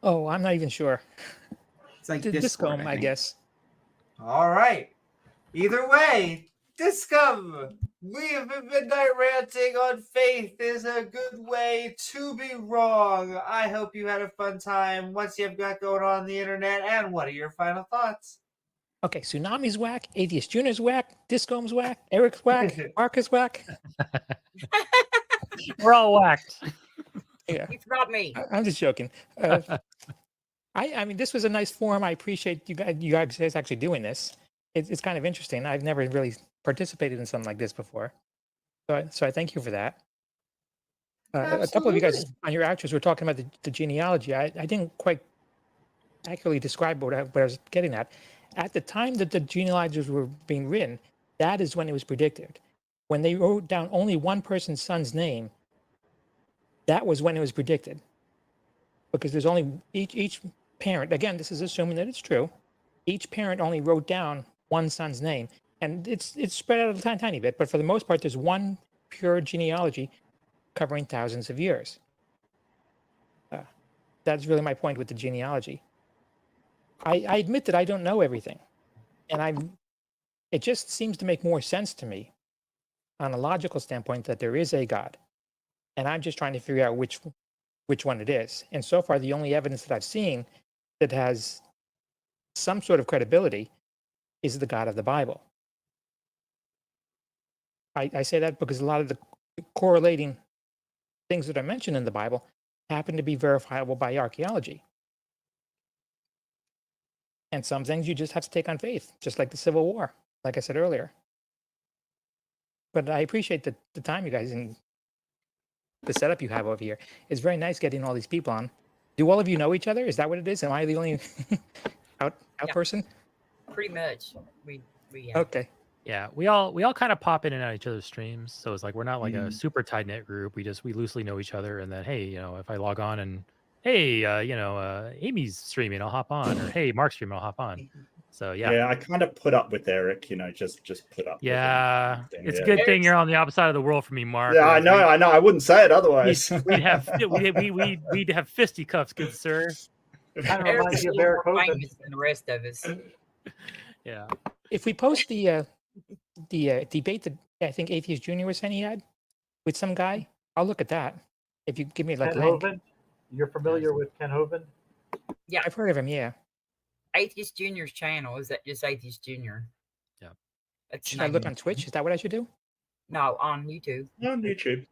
Oh, I'm not even sure. It's like Discom, I guess. All right. Either way, Discum. We have been midnight ranting on faith is a good way to be wrong. I hope you had a fun time. What's you've got going on the internet, and what are your final thoughts? Okay, Tsunami's whack, Atheist Junior's whack, Discom's whack, Eric's whack, Marcus whack. We're all whacked. Yeah, You forgot me. I'm just joking. I mean, this was a nice forum. I appreciate you guys actually doing this. It's kind of interesting. I've never really participated in something like this before, so I thank you for that. A couple of you guys on your outros were talking about the genealogy. I didn't quite accurately describe what I was getting at. At the time that the genealogies were being written, that is when it was predicted. When they wrote down only one person's son's name, that was when it was predicted. Because there's only each parent, again, this is assuming that it's true, each parent only wrote down one son's name. And it's spread out a tiny bit, but for the most part, there's one pure genealogy covering thousands of years. That's really my point with the genealogy. I admit that I don't know everything, and it just seems to make more sense to me on a logical standpoint that there is a God, and I'm just trying to figure out which one it is. And so far, the only evidence that I've seen that has some sort of credibility is the God of the Bible. I say that because a lot of the correlating things that are mentioned in the Bible happen to be verifiable by archaeology. And some things you just have to take on faith, just like the Civil War, like I said earlier. But I appreciate the time you guys and the setup you have over here. It's very nice getting all these people on. Do all of you know each other? Is that what it is? Am I the only out person? Pretty much. We Okay. Yeah, we all kind of pop in and out of each other's streams, so it's like we're not like a super tight knit group. We loosely know each other, and then hey, if I log on and hey, Amy's streaming, I'll hop on, or hey, Mark's streaming, I'll hop on. So yeah, I kind of put up with Eric, just put up. Yeah, with him. it's a good thing you're on the opposite side of the world from me, Mark. Yeah, I know. I wouldn't say it otherwise. We'd have fisticuffs, good sir. Kind of reminds you of Eric more Hogan. famous than the rest of us. Yeah. If we post the debate that I think Atheist Junior was saying he had with some guy, I'll look at that. If you give me like Ken link. Hovind? You're familiar with Ken Hovind? Yeah, I've heard of him. Yeah. Atheist Junior's channel is that just Atheist Junior? Yeah. That's Should I look on Twitch? Is that what I should do? No, on YouTube. On YouTube.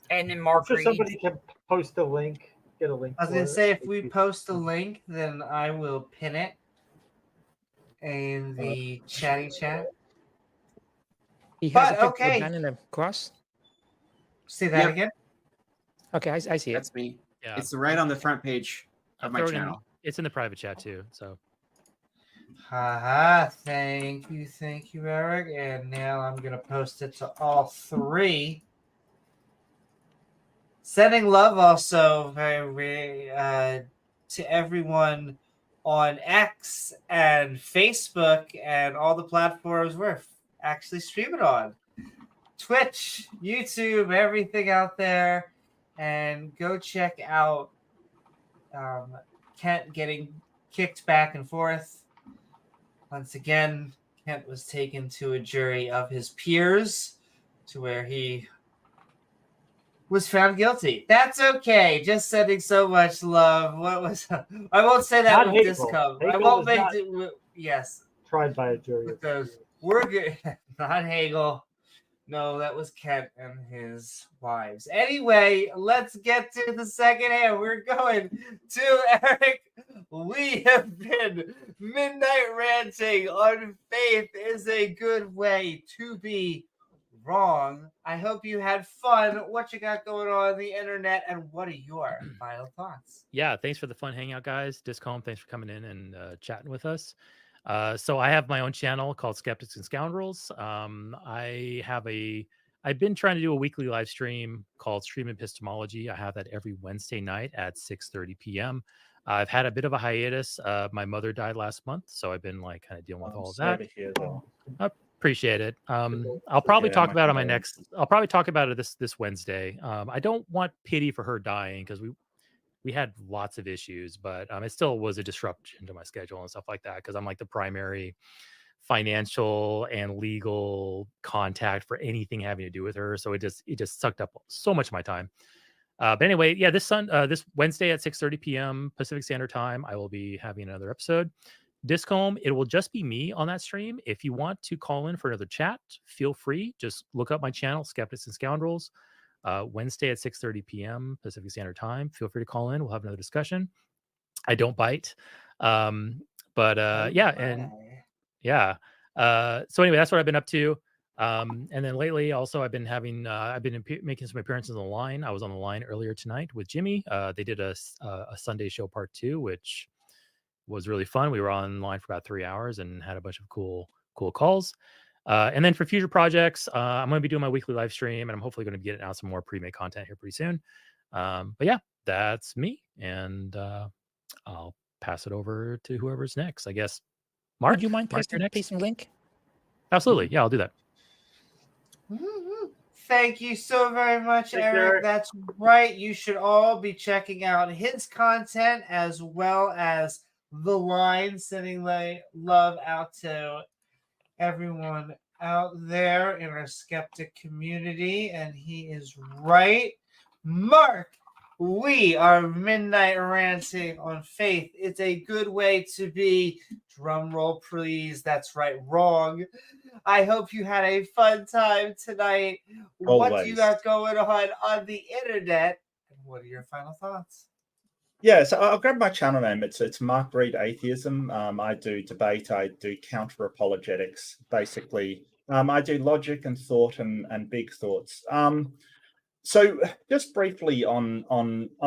And then Mark So Reid. somebody can post a link, get a link. I was going to say, if we post a link, then I will pin it in the chatty chat. He has But, a picture okay. of in the cross. Say that again. Okay, I see it. That's me. Yeah. It's right on the front page of my channel. It's in the private chat too. So. Haha, thank you, Eric. And now I'm going to post it to all three. Sending love also to everyone on X and Facebook and all the platforms we're actually streaming on. Twitch, YouTube, everything out there. And go check out Kent getting kicked back and forth. Once again, Kent was taken to a jury of his peers, to where he was found guilty. That's okay. Just sending so much love. What was? I won't say that Not with Hegel. discom. I Hegel won't was make not it. Yes, tried by a jury. with those. We're good. Not Hegel. No, that was Kent and his wives. Anyway, let's get to the second hand. We're going to Eric. We have been midnight ranting on faith is a good way to be wrong. I hope you had fun. What you got going on the internet, and what are your final thoughts? Yeah, thanks for the fun hangout, guys. Discom, thanks for coming in and chatting with us. So I have my own channel called Skeptics and Scoundrels. I've been trying to do a weekly live stream called Stream Epistemology. I have that every Wednesday night at 6:30 p.m. I've had a bit of a hiatus. My mother died last month, so I've been like kind of dealing with all of that. Appreciate it. I'll probably talk about it on my next. I'll probably talk about it this Wednesday. I don't want pity for her dying because we had lots of issues, but it still was a disruption to my schedule and stuff like that because I'm like the primary financial and legal contact for anything having to do with her. So it just sucked up so much of my time. But anyway, yeah, this Wednesday at 6:30 p.m. Pacific Standard Time, I will be having another episode. Discom, it will just be me on that stream. If you want to call in for another chat, feel free. Just look up my channel, Skeptics and Scoundrels. Wednesday at 6:30 p.m. Pacific Standard Time. Feel free to call in. We'll have another discussion. I don't bite. Yeah, and yeah. So anyway, that's what I've been up to. And then lately, also, I've been making some appearances on the line. I was on the line earlier tonight with Jimmy. They did a Sunday show part 2, which was really fun. We were online for about 3 hours and had a bunch of cool calls. And then for future projects, I'm going to be doing my weekly live stream, and I'm hopefully going to be getting out some more pre-made content here pretty soon. But yeah, that's me, and I'll pass it over to whoever's next. I guess. Mark, would you mind pasting a link? Absolutely, yeah, I'll do that. Thank you so very much, Eric. That's right. You should all be checking out his content as well as the line, sending love out to everyone out there in our skeptic community. And he is right. Mark, we are midnight ranting on faith. It's a good way to be. Drum roll, please. That's right. Wrong. I hope you had a fun time tonight. Always. What do you got going on the internet? And what are your final thoughts? Yeah, so I'll grab my channel name. It's Mark Reid Atheism. I do debate. I do counter apologetics. Basically, I do logic and thought and big thoughts. So just briefly on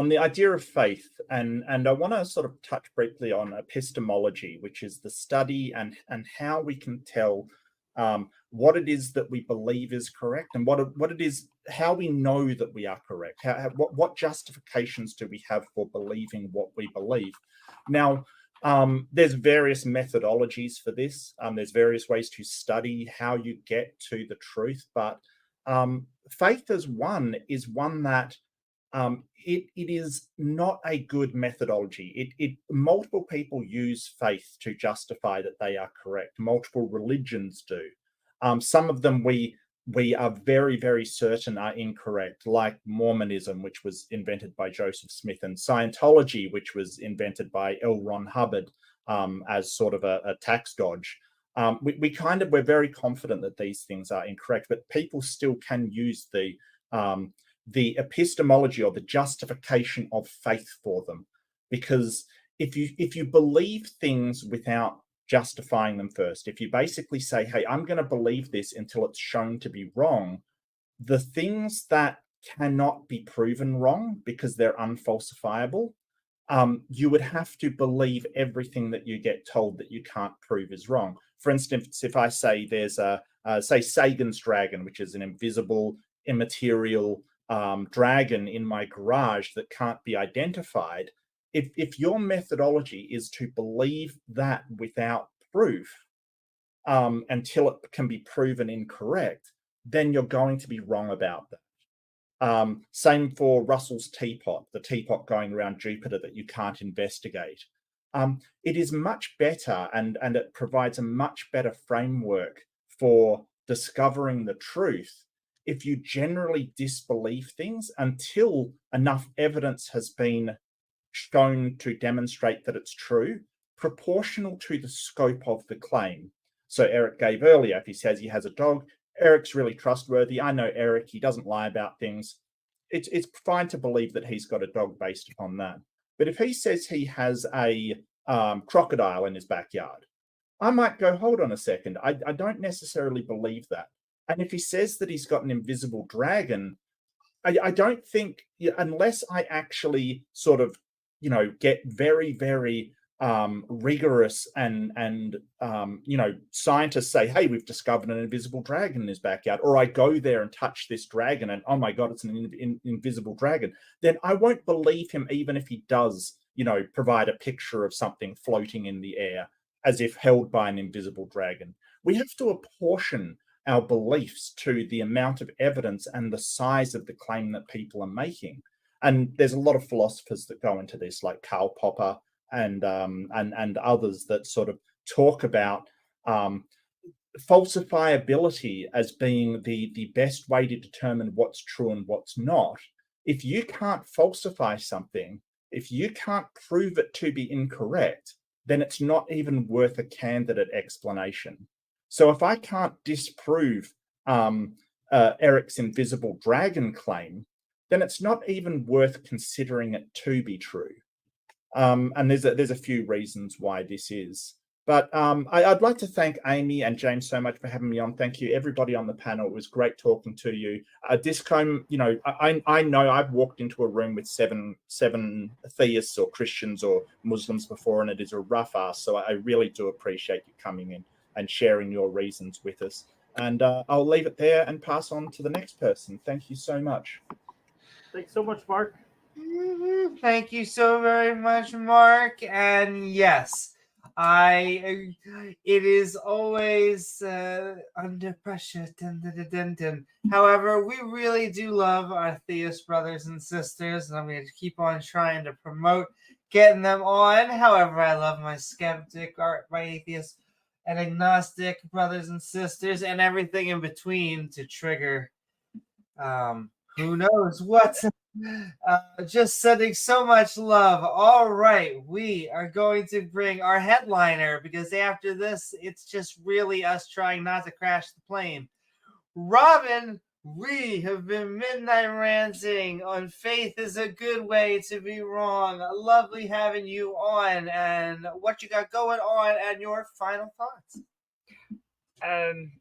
the idea of faith, and I want to sort of touch briefly on epistemology, which is the study and how we can tell what it is that we believe is correct, and what it is, how we know that we are correct. What justifications do we have for believing what we believe? Now, there's various methodologies for this. There's various ways to study how you get to the truth, but faith as one is one that it is not a good methodology. Multiple people use faith to justify that they are correct. Multiple religions do. Some of them we are very, very certain are incorrect, like Mormonism, which was invented by Joseph Smith, and Scientology, which was invented by L. Ron Hubbard as sort of a tax dodge. We're very confident that these things are incorrect, but people still can use the epistemology or the justification of faith for them, because if you believe things without justifying them first, if you basically say, hey, I'm going to believe this until it's shown to be wrong, the things that cannot be proven wrong because they're unfalsifiable, you would have to believe everything that you get told that you can't prove is wrong. For instance, if I say there's say Sagan's dragon, which is an invisible, immaterial dragon in my garage that can't be identified, if your methodology is to believe that without proof until it can be proven incorrect, then you're going to be wrong about that. Same for Russell's teapot, the teapot going around Jupiter that you can't investigate. It is much better, and it provides a much better framework for discovering the truth if you generally disbelieve things until enough evidence has been shown to demonstrate that it's true, proportional to the scope of the claim. So Eric gave earlier, if he says he has a dog, Eric's really trustworthy. I know Eric, he doesn't lie about things. It's fine to believe that he's got a dog based upon that. But if he says he has a crocodile in his backyard, I might go, hold on a second, I don't necessarily believe that. And if he says that he's got an invisible dragon, I don't think, unless I actually sort of, get very, very rigorous and scientists say, hey, we've discovered an invisible dragon in his backyard, or I go there and touch this dragon and, oh my God, it's an invisible dragon, then I won't believe him even if he does, provide a picture of something floating in the air as if held by an invisible dragon. We have to apportion our beliefs to the amount of evidence and the size of the claim that people are making. And there's a lot of philosophers that go into this, like Karl Popper and others, that sort of talk about falsifiability as being the best way to determine what's true and what's not. If you can't falsify something, if you can't prove it to be incorrect, then it's not even worth a candidate explanation. So if I can't disprove Eric's invisible dragon claim, then it's not even worth considering it to be true. And there's a few reasons why this is. But I'd like to thank Amy and James so much for having me on. Thank you, everybody on the panel. It was great talking to you. Disclaimer, I know I've walked into a room with seven theists or Christians or Muslims before, and it is a rough ass. So I really do appreciate you coming in and sharing your reasons with us. And I'll leave it there and pass on to the next person. Thank you so much. Thanks so much, Mark. Thank you so very much, Mark. And yes, it is always under pressure. Dun, dun, dun, dun, dun. However, we really do love our theist brothers and sisters, and I'm going to keep on trying to promote getting them on. However, I love my skeptic, my atheist, and agnostic brothers and sisters, and everything in between to trigger who knows what. Just sending so much love. All right, we are going to bring our headliner, because after this, it's just really us trying not to crash the plane. Robin, we have been midnight ranting on faith is a good way to be wrong. Lovely having you on, and what you got going on and your final thoughts.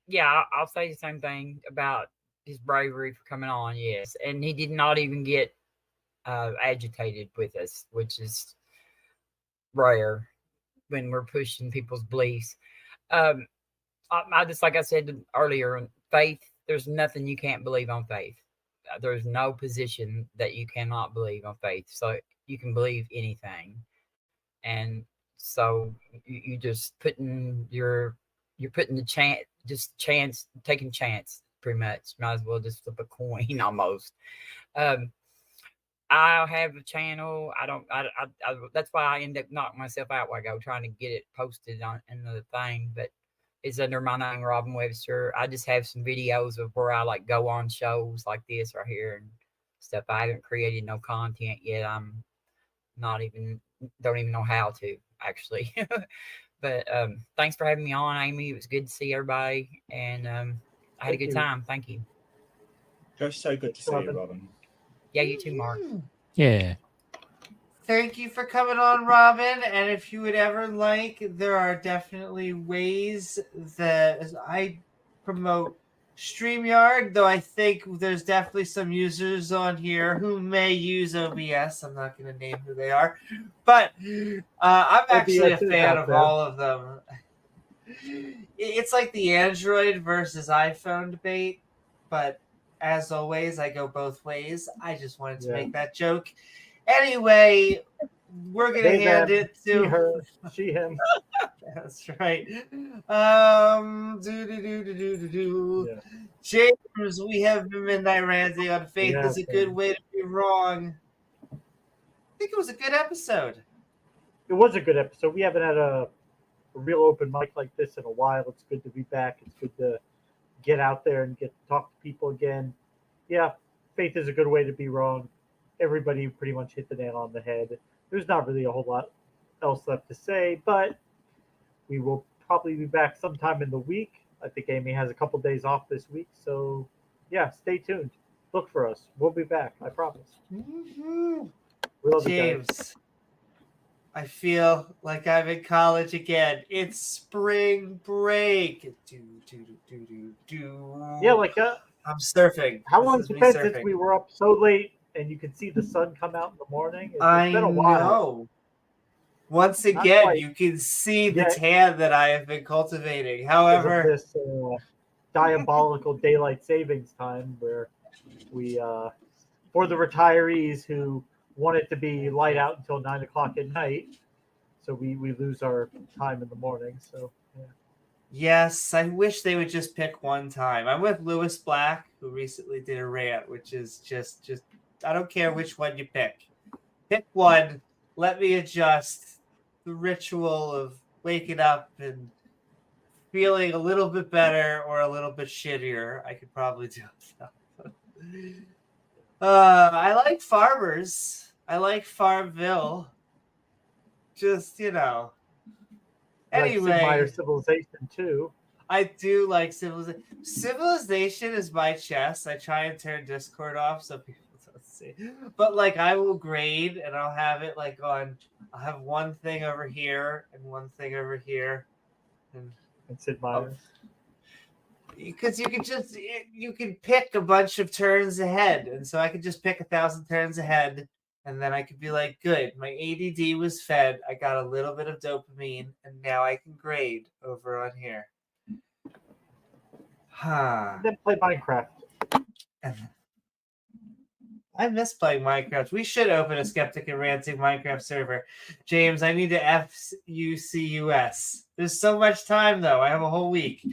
Yeah, I'll say the same thing about his bravery for coming on. Yes, and he did not even get agitated with us, which is rare when we're pushing people's beliefs. I just, like I said earlier, faith, there's nothing you can't believe on faith. There's no position that you cannot believe on faith. So you can believe anything. And so you just putting the chance, taking chance, pretty much. Might as well just flip a coin almost. I have a channel. That's why I end up knocking myself out while I go trying to get it posted on in the thing. But it's under my name, Robin Webster. I just have some videos of where I go on shows like this right here and stuff. I haven't created no content yet. I'm don't even know how to actually. But thanks for having me on, Amy. It was good to see everybody, and I had a good time. Thank you. Just so good to see you, Robin. Yeah, you too, Mark. Yeah. Thank you for coming on, Robin. And if you would ever like, there are definitely ways that I promote StreamYard, though I think there's definitely some users on here who may use OBS. I'm not going to name who they are, but I'm actually a fan of all of them. It's like the Android versus iPhone debate, but as always, I go both ways. I just wanted to make that joke. Anyway, we're gonna They, hand them, it she, to her, she, him. That's right. Yeah. James, we have been midnight ranting on faith Yeah, is a good way to be wrong. I think it was a good episode. It was a good episode. We haven't had a real open mic like this in a while. It's good to be back. It's good to get out there and get to talk to people again. Yeah, faith is a good way to be wrong. Everybody pretty much hit the nail on the head. There's not really a whole lot else left to say, but we will probably be back sometime in the week. I think Amy has a couple days off this week, so yeah, stay tuned. Look for us. We'll be back. I promise. Mm-hmm. We love you guys. James, I feel like I'm in college again. It's spring break. Yeah, like I'm surfing. how This long is has it me been surfing. since we were up so late and you could see the sun come out in the morning? It's I been a while. know. Once Not again, quite. you can see the Yeah. tan that I have been cultivating. Because of However, this diabolical daylight savings time where we, for the retirees who want it to be light out until 9 o'clock at night, so we lose our time in the morning. So yeah. yes, I wish they would just pick one time. I'm with Lewis Black, who recently did a rant, which is just I don't care which one you pick. Pick one. Let me adjust the ritual of waking up and feeling a little bit better or a little bit shittier. I could probably do it. I like farmers. I like Farmville. Just, Like Anyway, Sid Meier's Civilization too. I do like Civilization. Civilization is my chess. I try and turn Discord off so people don't see. But I will grade and I'll have it I'll have one thing over here and one thing over here. And Sid Meier. because you can pick a bunch of turns ahead, and so I could just pick 1,000 turns ahead, and then I could be like, good, my ADD was fed, I got a little bit of dopamine, and now I can grade over on here. Then play Minecraft. I miss playing Minecraft. We should open a Skeptic and Ranting Minecraft server. James, I need to FUCUS. There's so much time, though. I have a whole week.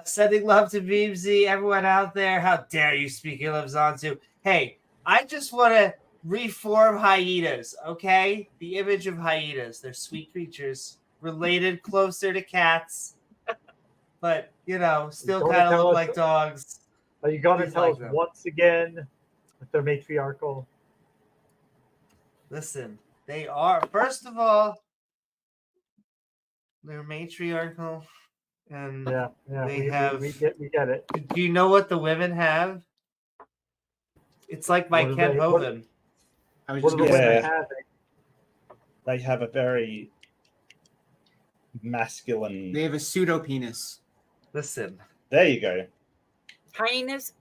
Sending love to Beamsy, everyone out there. How dare you speak ill of Zanzu? Hey, I just want to reform hyenas, okay? The image of hyenas. They're sweet creatures, related closer to cats, but, still kind of look like dogs. Are you going to Please tell like us them. once again that they're matriarchal? Listen, they are. First of all, they're matriarchal, and Yeah, they we get it. Do you know what the women have? It's like my What do Ken they- Hovind. I was What just do the gonna women say, have? They have a very masculine. they have a pseudo penis. Listen, There you go. Hyenas.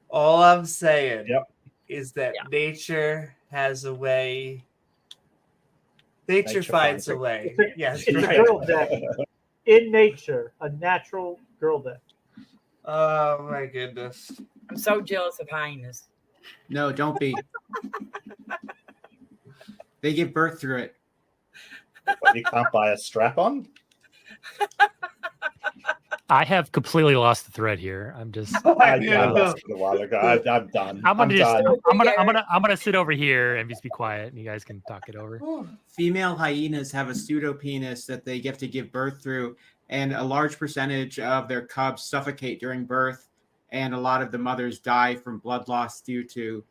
all I'm saying Yep. is that Yeah. nature has a way. Nature Nature finds finds a a- way. It's a- Yes, It's a right. girl deck. In nature, a natural girl deck. Oh my goodness. I'm so jealous of hyenas. No, don't be. They give birth through it. What, you can't buy a strap on? I have completely lost the thread here. I'm just. I Yeah. lost it a while ago. I'm done. I'm gonna just. done. I'm gonna sit over here and just be quiet, and you guys can talk it over. Female hyenas have a pseudo penis that they get to give birth through, and a large percentage of their cubs suffocate during birth, and a lot of the mothers die from blood loss due to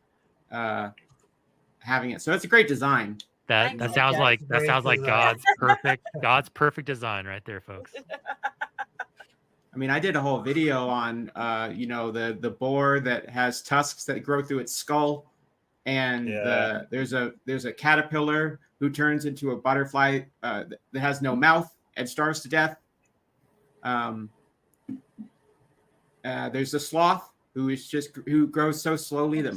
having it. So it's a great design. That That's sounds like great design. God's perfect design right there, folks. I mean, I did a whole video on, the boar that has tusks that grow through its skull, and Yeah. there's a caterpillar who turns into a butterfly that has no mouth and starves to death. There's a sloth who grows so slowly that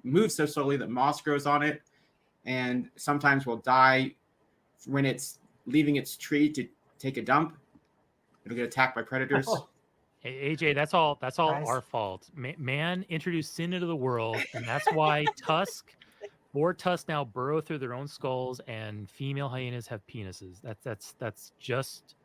moves so slowly that moss grows on it, and sometimes will die when it's leaving its tree to take a dump. It'll get attacked by predators. Hey, AJ, that's all Guys. our fault. Man introduced sin into the world, and that's why Tusk Boar tusks now burrow through their own skulls, and female hyenas have penises. That's just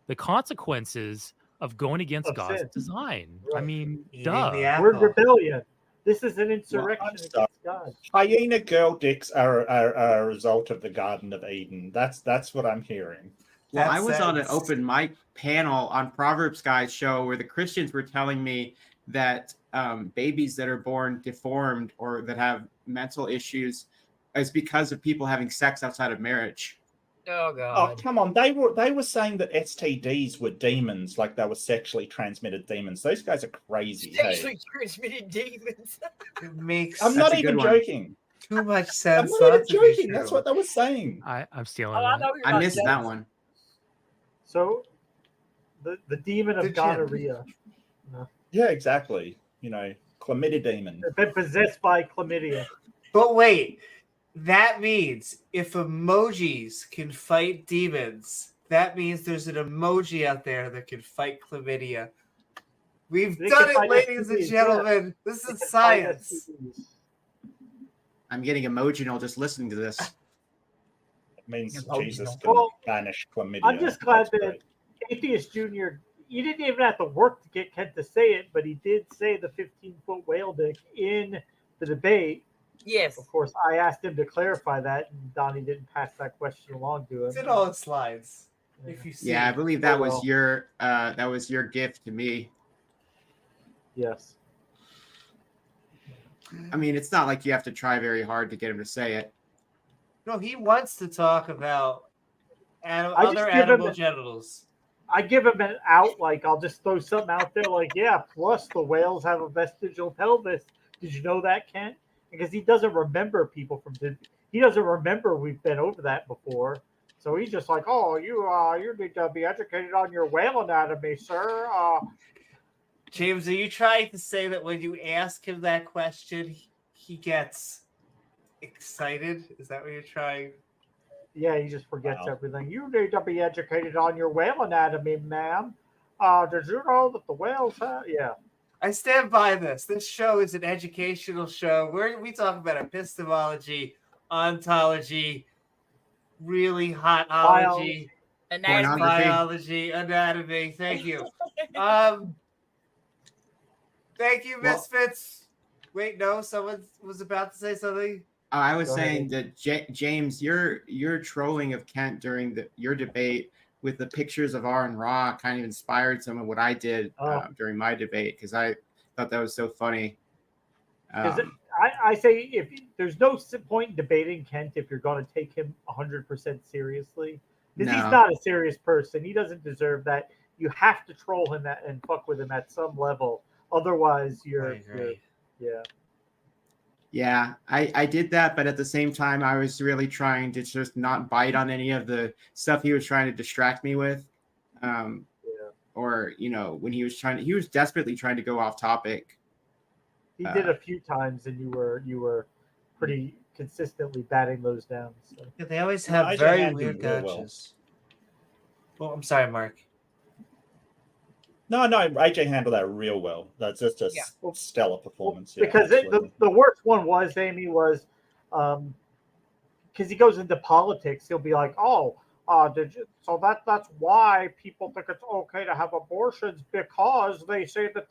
the consequences of going against Of God's sin. design. I Right. mean, Eating the duh. apple. We're rebellion. This is an Well, insurrection I'm sorry. against God. Hyena girl dicks are a result of the Garden of Eden. That's what I'm hearing. Well, I That was on an sentence. open mic panel on Proverbs Guy's show where the Christians were telling me that babies that are born deformed or that have mental issues is because of people having sex outside of marriage. Oh Oh, God. come on. They were saying that STDs were demons, like they were sexually transmitted demons. Those guys are crazy. Hey? Sexually transmitted demons. It makes I'm That's not a good even one. joking. too much I'm sense. not even not to be joking. That's true. what they were saying. I'm stealing Oh, I that. know you're I not missed joking. that one. So, the demon The of gin. gonorrhea. Yeah, exactly. You know, chlamydia demon. They've been possessed by chlamydia. But wait, that means if emojis can fight demons, that means there's an emoji out there that can fight chlamydia. We've They done can it, fight ladies and STDs, gentlemen. This They is can fight science. STDs. I'm getting emotional just listening to this. It means Oh, Jesus no. can Well, banish chlamydia. I'm just glad That's that great. Atheist Junior, you didn't even have to work to get Kent to say it, but he did say the 15-foot whale dick in the debate. Yes. Of course, I asked him to clarify that, and Donnie didn't pass that question along to him. It's in all its slides. If you see. Yeah, I believe that Oh, was well. your gift to me. Yes. I mean, it's not like you have to try very hard to get him to say it. No, he wants to talk about I just other give him animal a- genitals. I give him an out, like I'll just throw something out there, like, yeah, plus the whales have a vestigial pelvis. Did you know that, Kent? Because he doesn't remember people he doesn't remember we've been over that before. So he's just like, oh, you need to be educated on your whale anatomy, sir. James, are you trying to say that when you ask him that question, he gets excited? Is that what you're trying? Yeah, he just forgets Wow. everything. You need to be educated on your whale anatomy, ma'am. Did you know that the whales have? Yeah. I stand by this. This show is an educational show. We talk about epistemology, ontology, really hotology, Anatomy. biology, anatomy. Thank you. Thank you, Well- Misfits. Wait, no, someone was about to say something. I was Go saying ahead. that James, your trolling of Kent during your debate with the pictures of R and Ra kind of inspired some of what I did during my debate because I thought that was so funny. Because I say if there's no point in debating Kent if you're going to take him 100% seriously, because he's No. not a serious person. He doesn't deserve that. You have to troll him and fuck with him at some level. Otherwise, I you're agree. yeah. Yeah, I did that, but at the same time, I was really trying to just not bite on any of the stuff he was trying to distract me with. Or, when he was desperately trying to go off topic. He did a few times, and you were pretty consistently batting those down. So. Yeah, they always No, have I very handled weird it real well. gotchas. Well, I'm sorry, Mark. Oh, No, AJ handled that real well. That's just a Yeah. stellar performance. Yeah, Because absolutely. the worst one was, Amy, was because he goes into politics, he'll be like, "Oh, so that's why people think it's okay to have abortions because they say that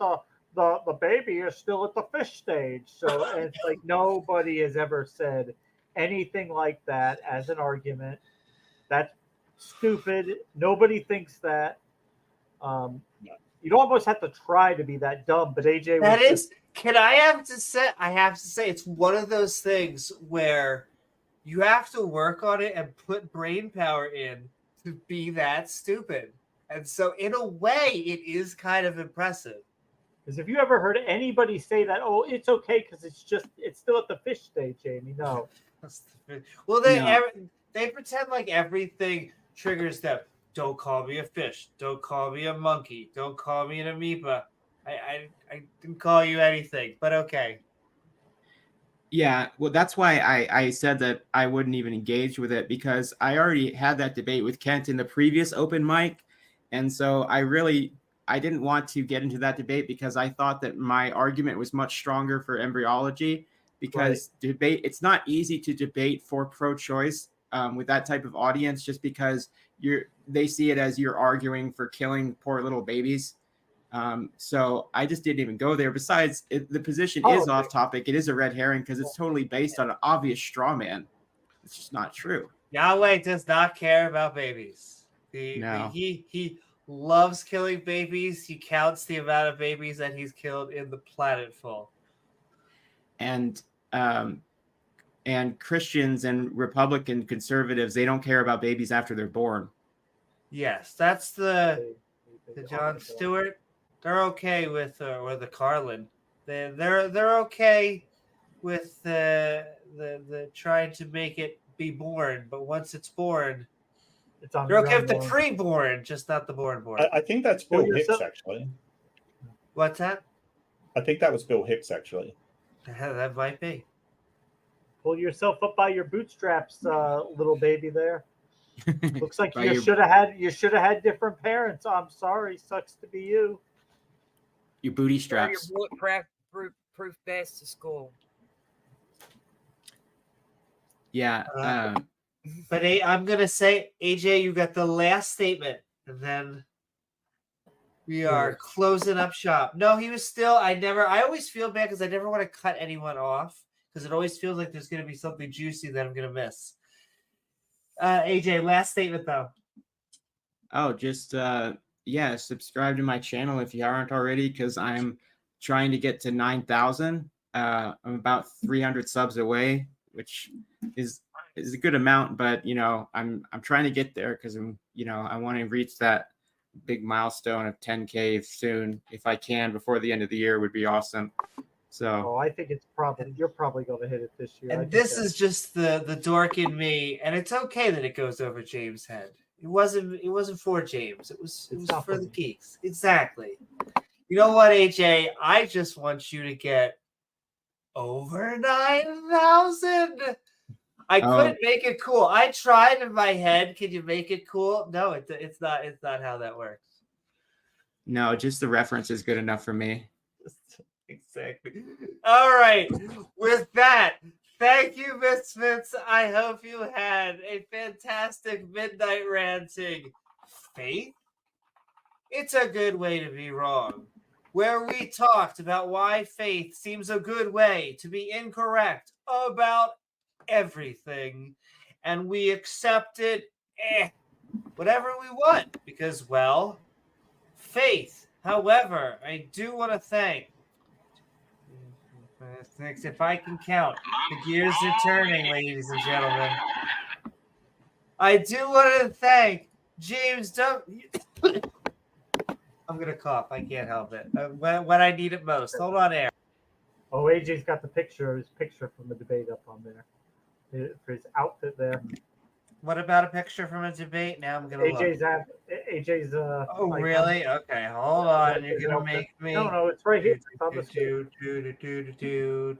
the baby is still at the fish stage." So and it's like nobody has ever said anything like that as an argument. That's stupid. Nobody thinks that. You'd almost have to try to be that dumb, but AJ was That just, is, can I have to say, it's one of those things where you have to work on it and put brain power in to be that stupid. And so, in a way, it is kind of impressive. because if you ever heard anybody say that, oh, it's okay because it's still at the fish stage, Amy. No. Well, No. they pretend like everything triggers them. Don't call me a fish. Don't call me a monkey. Don't call me an amoeba. I didn't call you anything, but okay. Yeah, well, that's why I said that I wouldn't even engage with it because I already had that debate with Kent in the previous open mic. And so I didn't want to get into that debate because I thought that my argument was much stronger for embryology because debate, it's not easy to debate for pro-choice with that type of audience, just because they see it as you're arguing for killing poor little babies. So I just didn't even go there. Besides, the position is off topic. It is a red herring because it's totally based on an obvious straw man. It's just not true. Yahweh does not care about babies. No. He loves killing babies. He counts the amount of babies that he's killed in the planet full. And Christians and Republican conservatives, they don't care about babies after they're born. Yes, that's the John Stewart. They're okay with or the Carlin. They're okay with the trying to make it be born, but once it's born, they're okay with the pre-born, just not the born. I think that's Bill Hicks, actually. What's that? I think that was Bill Hicks, actually. That might be. Pull yourself up by your bootstraps, little baby there. Looks like you should have had different parents. I'm sorry, sucks to be you. Your booty straps. Your bulletproof vest to school. Yeah. But I'm gonna say, AJ, you got the last statement, and then we are closing up shop. No, he was still. I always feel bad because I never want to cut anyone off because it always feels like there's gonna be something juicy that I'm gonna miss. AJ, last statement though. Oh, just subscribe to my channel if you aren't already, because I'm trying to get to 9,000. I'm about 300 subs away, which is a good amount, but I'm trying to get there because I want to reach that big milestone of 10K soon. If I can before the end of the year would be awesome. So I think you're probably going to hit it this year. And this is just the dork in me, and it's okay that it goes over James' head. It wasn't for James. It was for the geeks. Exactly. You know what, AJ? I just want you to get over 9,000. I couldn't make it cool. I tried in my head. Can you make it cool? No, it's not. It's not how that works. No, just the reference is good enough for me. Exactly. All right. With that, thank you, Misfits. I hope you had a fantastic midnight ranting. Faith? It's a good way to be wrong. Where we talked about why faith seems a good way to be incorrect about everything, and we accepted whatever we want because, well, faith. However, I do want to thank, if I can count, the gears are turning, ladies and gentlemen. I do want to thank James. I'm gonna cough. I can't help it. When I need it most. Hold on, air. Oh, AJ's got his picture from the debate up on there. For his outfit there. What about a picture from a debate? Now I'm gonna AJ's look. AJ's Oh really? Okay, hold on. You're gonna make me. No, it's right here. It's on the screen. There you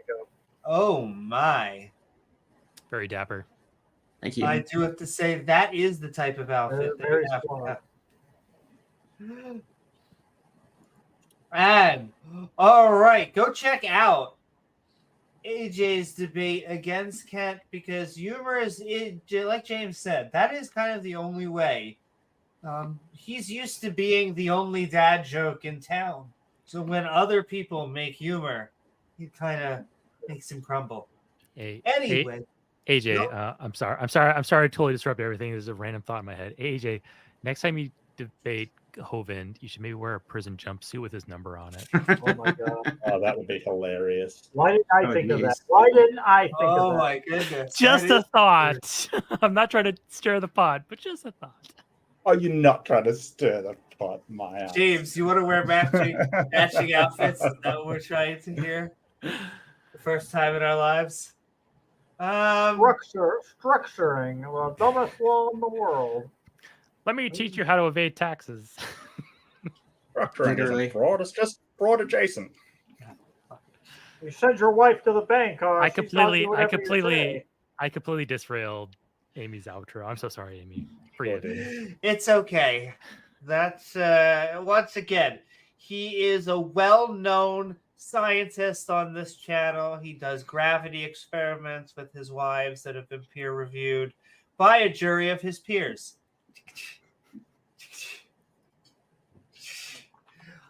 go. Oh my. Very dapper. Thank you. I do have to say that is the type of outfit that you have to have. And all right, go check out AJ's debate against Kent, because humor is, like James said, that is kind of the only way. He's used to being the only dad joke in town, so when other people make humor, it kind of makes him crumble. Anyway, AJ, no. I'm sorry to totally disrupt everything. There's a random thought in my head. AJ, next time you debate Hovind, you should maybe wear a prison jumpsuit with his number on it. Oh my god! Oh, that would be hilarious. Why didn't I think of that? Why didn't I think of that? Oh my goodness! Just a thought. I'm not trying to stir the pot, but just a thought. Are you not trying to stir the pot, my ass? James, you want to wear matching outfits? Is that what we're trying to hear? The first time in our lives. Structuring the dumbest law in the world. Let me teach you how to evade taxes. Literally. Fraud is just fraud adjacent. You send your wife to the bank. I completely disrailed Amy's outro. I'm so sorry, Amy. It's okay. That's once again, he is a well-known scientist on this channel. He does gravity experiments with his wives that have been peer reviewed by a jury of his peers.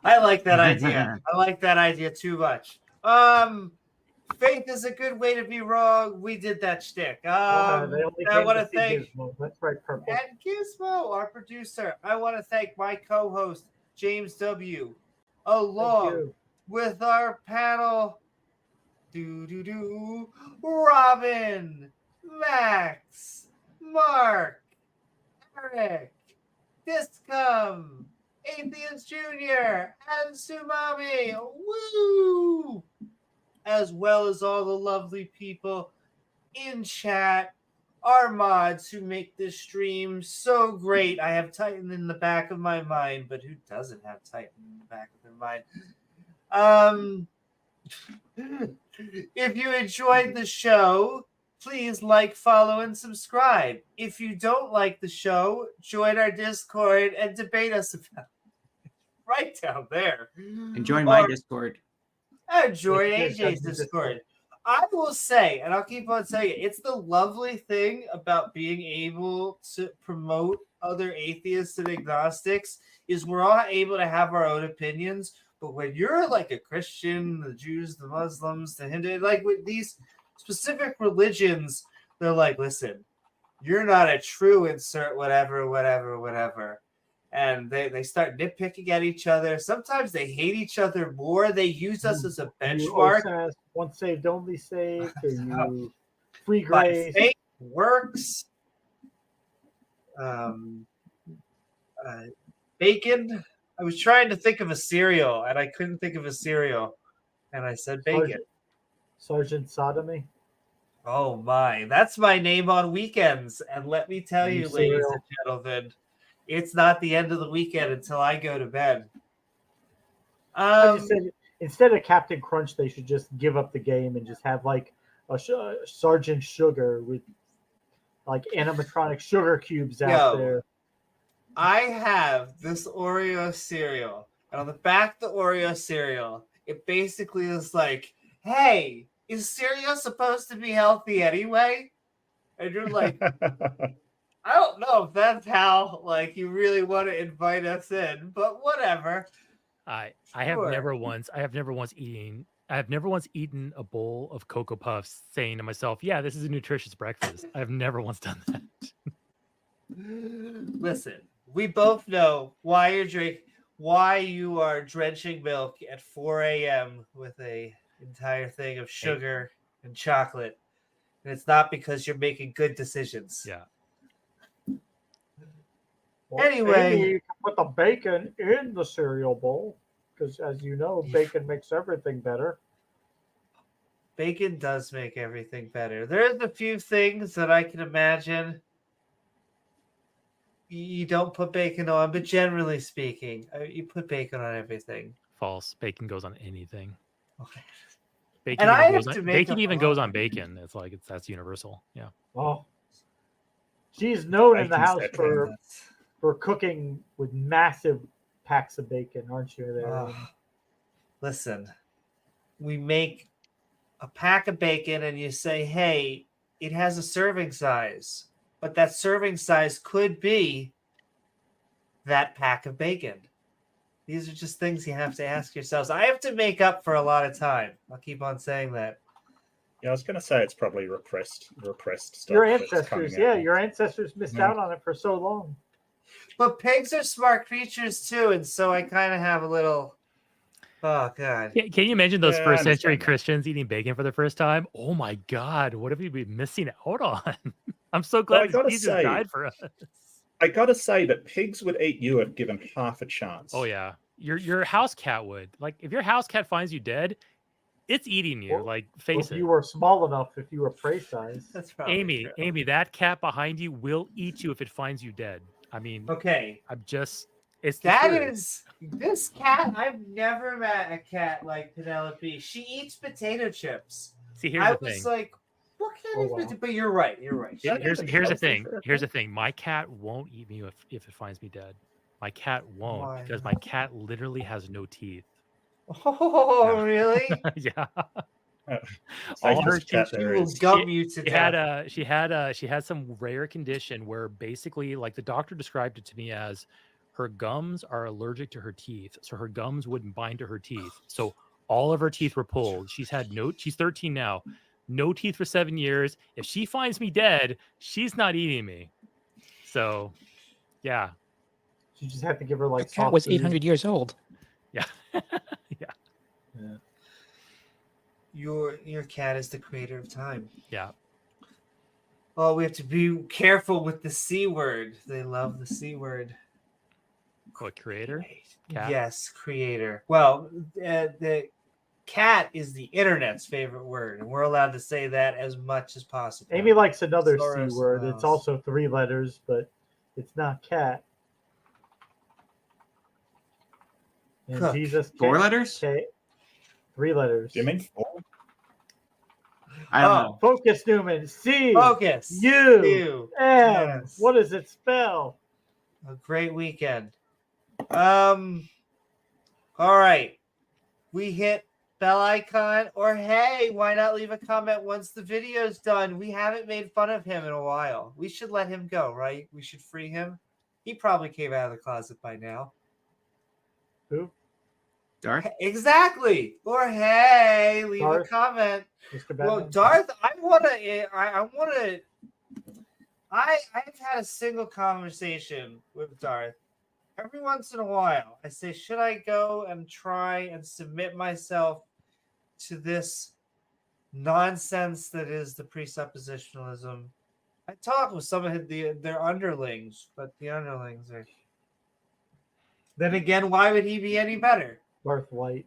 I like that idea. I like that idea too much. Faith is a good way to be wrong. We did that shtick. I want to thank Gizmo. That's right, Purple. and Gizmo, our producer. I want to thank my co-host James W. Along with our panel, Robin, Max, Mark, Eric, Discom, Atheist Jr., and Sumami. Woo! As well as all the lovely people in chat, our mods who make this stream so great. I have Titan in the back of my mind, but who doesn't have Titan in the back of their mind? If you enjoyed the show, please like, follow, and subscribe. If you don't like the show, join our Discord and debate us about it. Right down there. And join my Discord. Join AJ's Discord. I will say, and I'll keep on saying it, it's the lovely thing about being able to promote other atheists and agnostics is we're all able to have our own opinions. But when you're like a Christian, the Jews, the Muslims, the Hindu, like with these specific religions, they're like, listen, you're not a true insert, whatever. And they start nitpicking at each other. Sometimes they hate each other more. They use us as a benchmark. Once saved, only saved. Or you free grace. Faith works. Bacon. I was trying to think of a cereal, and I couldn't think of a cereal. And I said bacon. Sergeant Sodomy. Oh, my. That's my name on weekends. And let me tell you, ladies and gentlemen, it's not the end of the weekend until I go to bed. I just said, instead of Captain Crunch, they should just give up the game and just have like a Sergeant Sugar with like animatronic sugar cubes out there. I have this Oreo cereal, and on the back of the Oreo cereal, it basically is like, hey, is cereal supposed to be healthy anyway? And you're like, I don't know if that's how like you really want to invite us in, but whatever. I have never once eaten a bowl of Cocoa Puffs saying to myself, yeah, this is a nutritious breakfast. I've never once done that. Listen, we both know why you are drenching milk at 4 a.m. with a entire thing of sugar and chocolate. And it's not because you're making good decisions. Yeah. Well, anyway, you can put the bacon in the cereal bowl because, as you know, bacon makes everything better. Bacon does make everything better. There's a few things that I can imagine you don't put bacon on, but generally speaking, you put bacon on everything. False. Bacon goes on anything. Okay. Bacon even goes on bacon. It's like that's universal. Yeah. Oh, she's known in the house for cooking with massive packs of bacon, aren't you? There. Listen, we make a pack of bacon, and you say, "Hey, it has a serving size," but that serving size could be that pack of bacon. These are just things you have to ask yourselves. I have to make up for a lot of time. I'll keep on saying that. Yeah, I was going to say it's probably repressed stuff. Your ancestors, your ancestors missed out on it for so long. But pigs are smart creatures too, and so I kind of have a little. Oh God! Can you imagine those first century Christians eating bacon for the first time? Oh my God! What have we been missing out on? I'm so glad Jesus died for us. I gotta say that pigs would eat you if given half a chance. Oh yeah, your house cat would. Like if your house cat finds you dead, it's eating you. Like face it. If you were small enough, if you were prey size. That's probably true. Amy, that cat behind you will eat you if it finds you dead. I mean, okay. It's this cat. I've never met a cat like Penelope. She eats potato chips. See, here's the thing. I was like, what cat is? But you're right. You're right. Yeah, here's the thing. Here's the thing. My cat won't eat me if it finds me dead. My cat won't because my cat literally has no teeth. Oh, really? Yeah. All All her cat She there will is. gum you to death. she had some rare condition where basically, like, the doctor described it to me as her gums are allergic to her teeth, so her gums wouldn't bind to her teeth. So all of her teeth were pulled. She's 13 now, no teeth for 7 years. If she finds me dead, she's not eating me. So, yeah. You just have to give her like The cat soft was food. 800 years old. Yeah. Your cat is the creator of time. Yeah. Oh, we have to be careful with the C word. They love the C word. What, creator? Cat? Yes, creator. Well, the cat is the internet's favorite word, and we're allowed to say that as much as possible. Amy likes another Soros C word. allows. It's also 3 letters, but it's not cat. And Cook. Jesus. 4 letters? 3 letters. Do you mean 4? I don't know. Focus, Newman. C. Focus. U. M. Yes. What does it spell? A great weekend. All right. We hit bell icon, or hey, why not leave a comment once the video's done? We haven't made fun of him in a while. We should let him go, right? We should free him. He probably came out of the closet by now. Who? Darth? Exactly. Or hey, leave Darth? a comment. Mr. Well, Batman? Darth, I've had a single conversation with Darth. Every once in a while, I say, should I go and try and submit myself to this nonsense that is the presuppositionalism? I talk with some of their underlings, but the underlings are... Then again, why would he be any better? Darth White.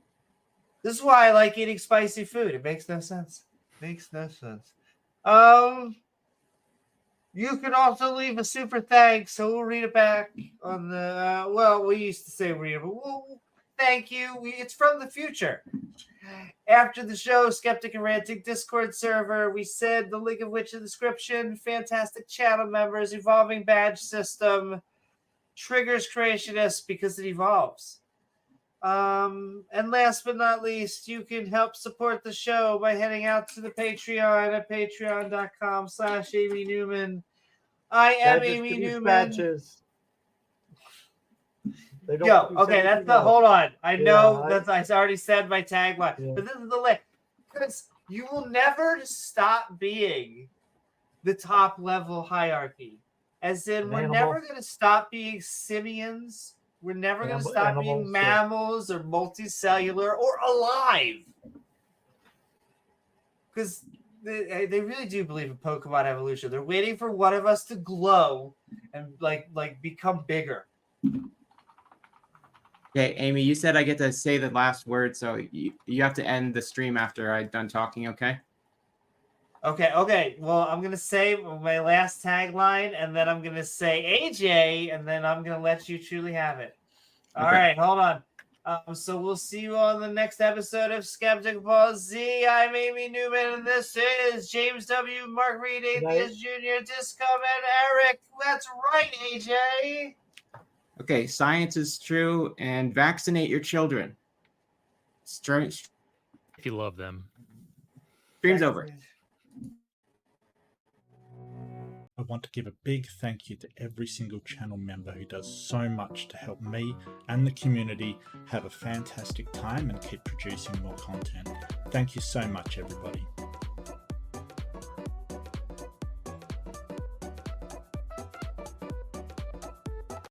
This is why I like eating spicy food. It makes no sense. Makes no sense. You can also leave a super thanks, so we'll read it back on the. We used to say read it, but thank you. It's from the future. After the show, Skeptic and Ranting Discord server, we said the link of which in the description. Fantastic channel members, evolving badge system, triggers creationists because it evolves. And last but not least, you can help support the show by heading out to the Patreon at patreon.com/Amy Newman. I am Badges Amy produce Newman. Badges. They don't Yo, produce okay, that's anything the else. hold on. I know Yeah, I already said my tagline, Yeah. but this is the link. Because you will never stop being the top level hierarchy. As in, we're never going to stop being simians. We're never going to stop being mammals or multicellular or alive. Because they really do believe in Pokemon evolution. They're waiting for one of us to glow and like become bigger. Okay, Amy, you said I get to say the last word, so you have to end the stream after I'm done talking, okay? Okay. Well, I'm going to say my last tagline, and then I'm going to say AJ, and then I'm going to let you truly have it. All right, hold on. So we'll see you on the next episode of Skeptic Ball Z. I'm Amy Newman, and this is James W., Mark Reid, Atheist Jr., Discom, and Eric. That's right, AJ. Okay, science is true, and vaccinate your children. If you love them. Stream's over. I want to give a big thank you to every single channel member who does so much to help me and the community have a fantastic time and keep producing more content. Thank you so much, everybody.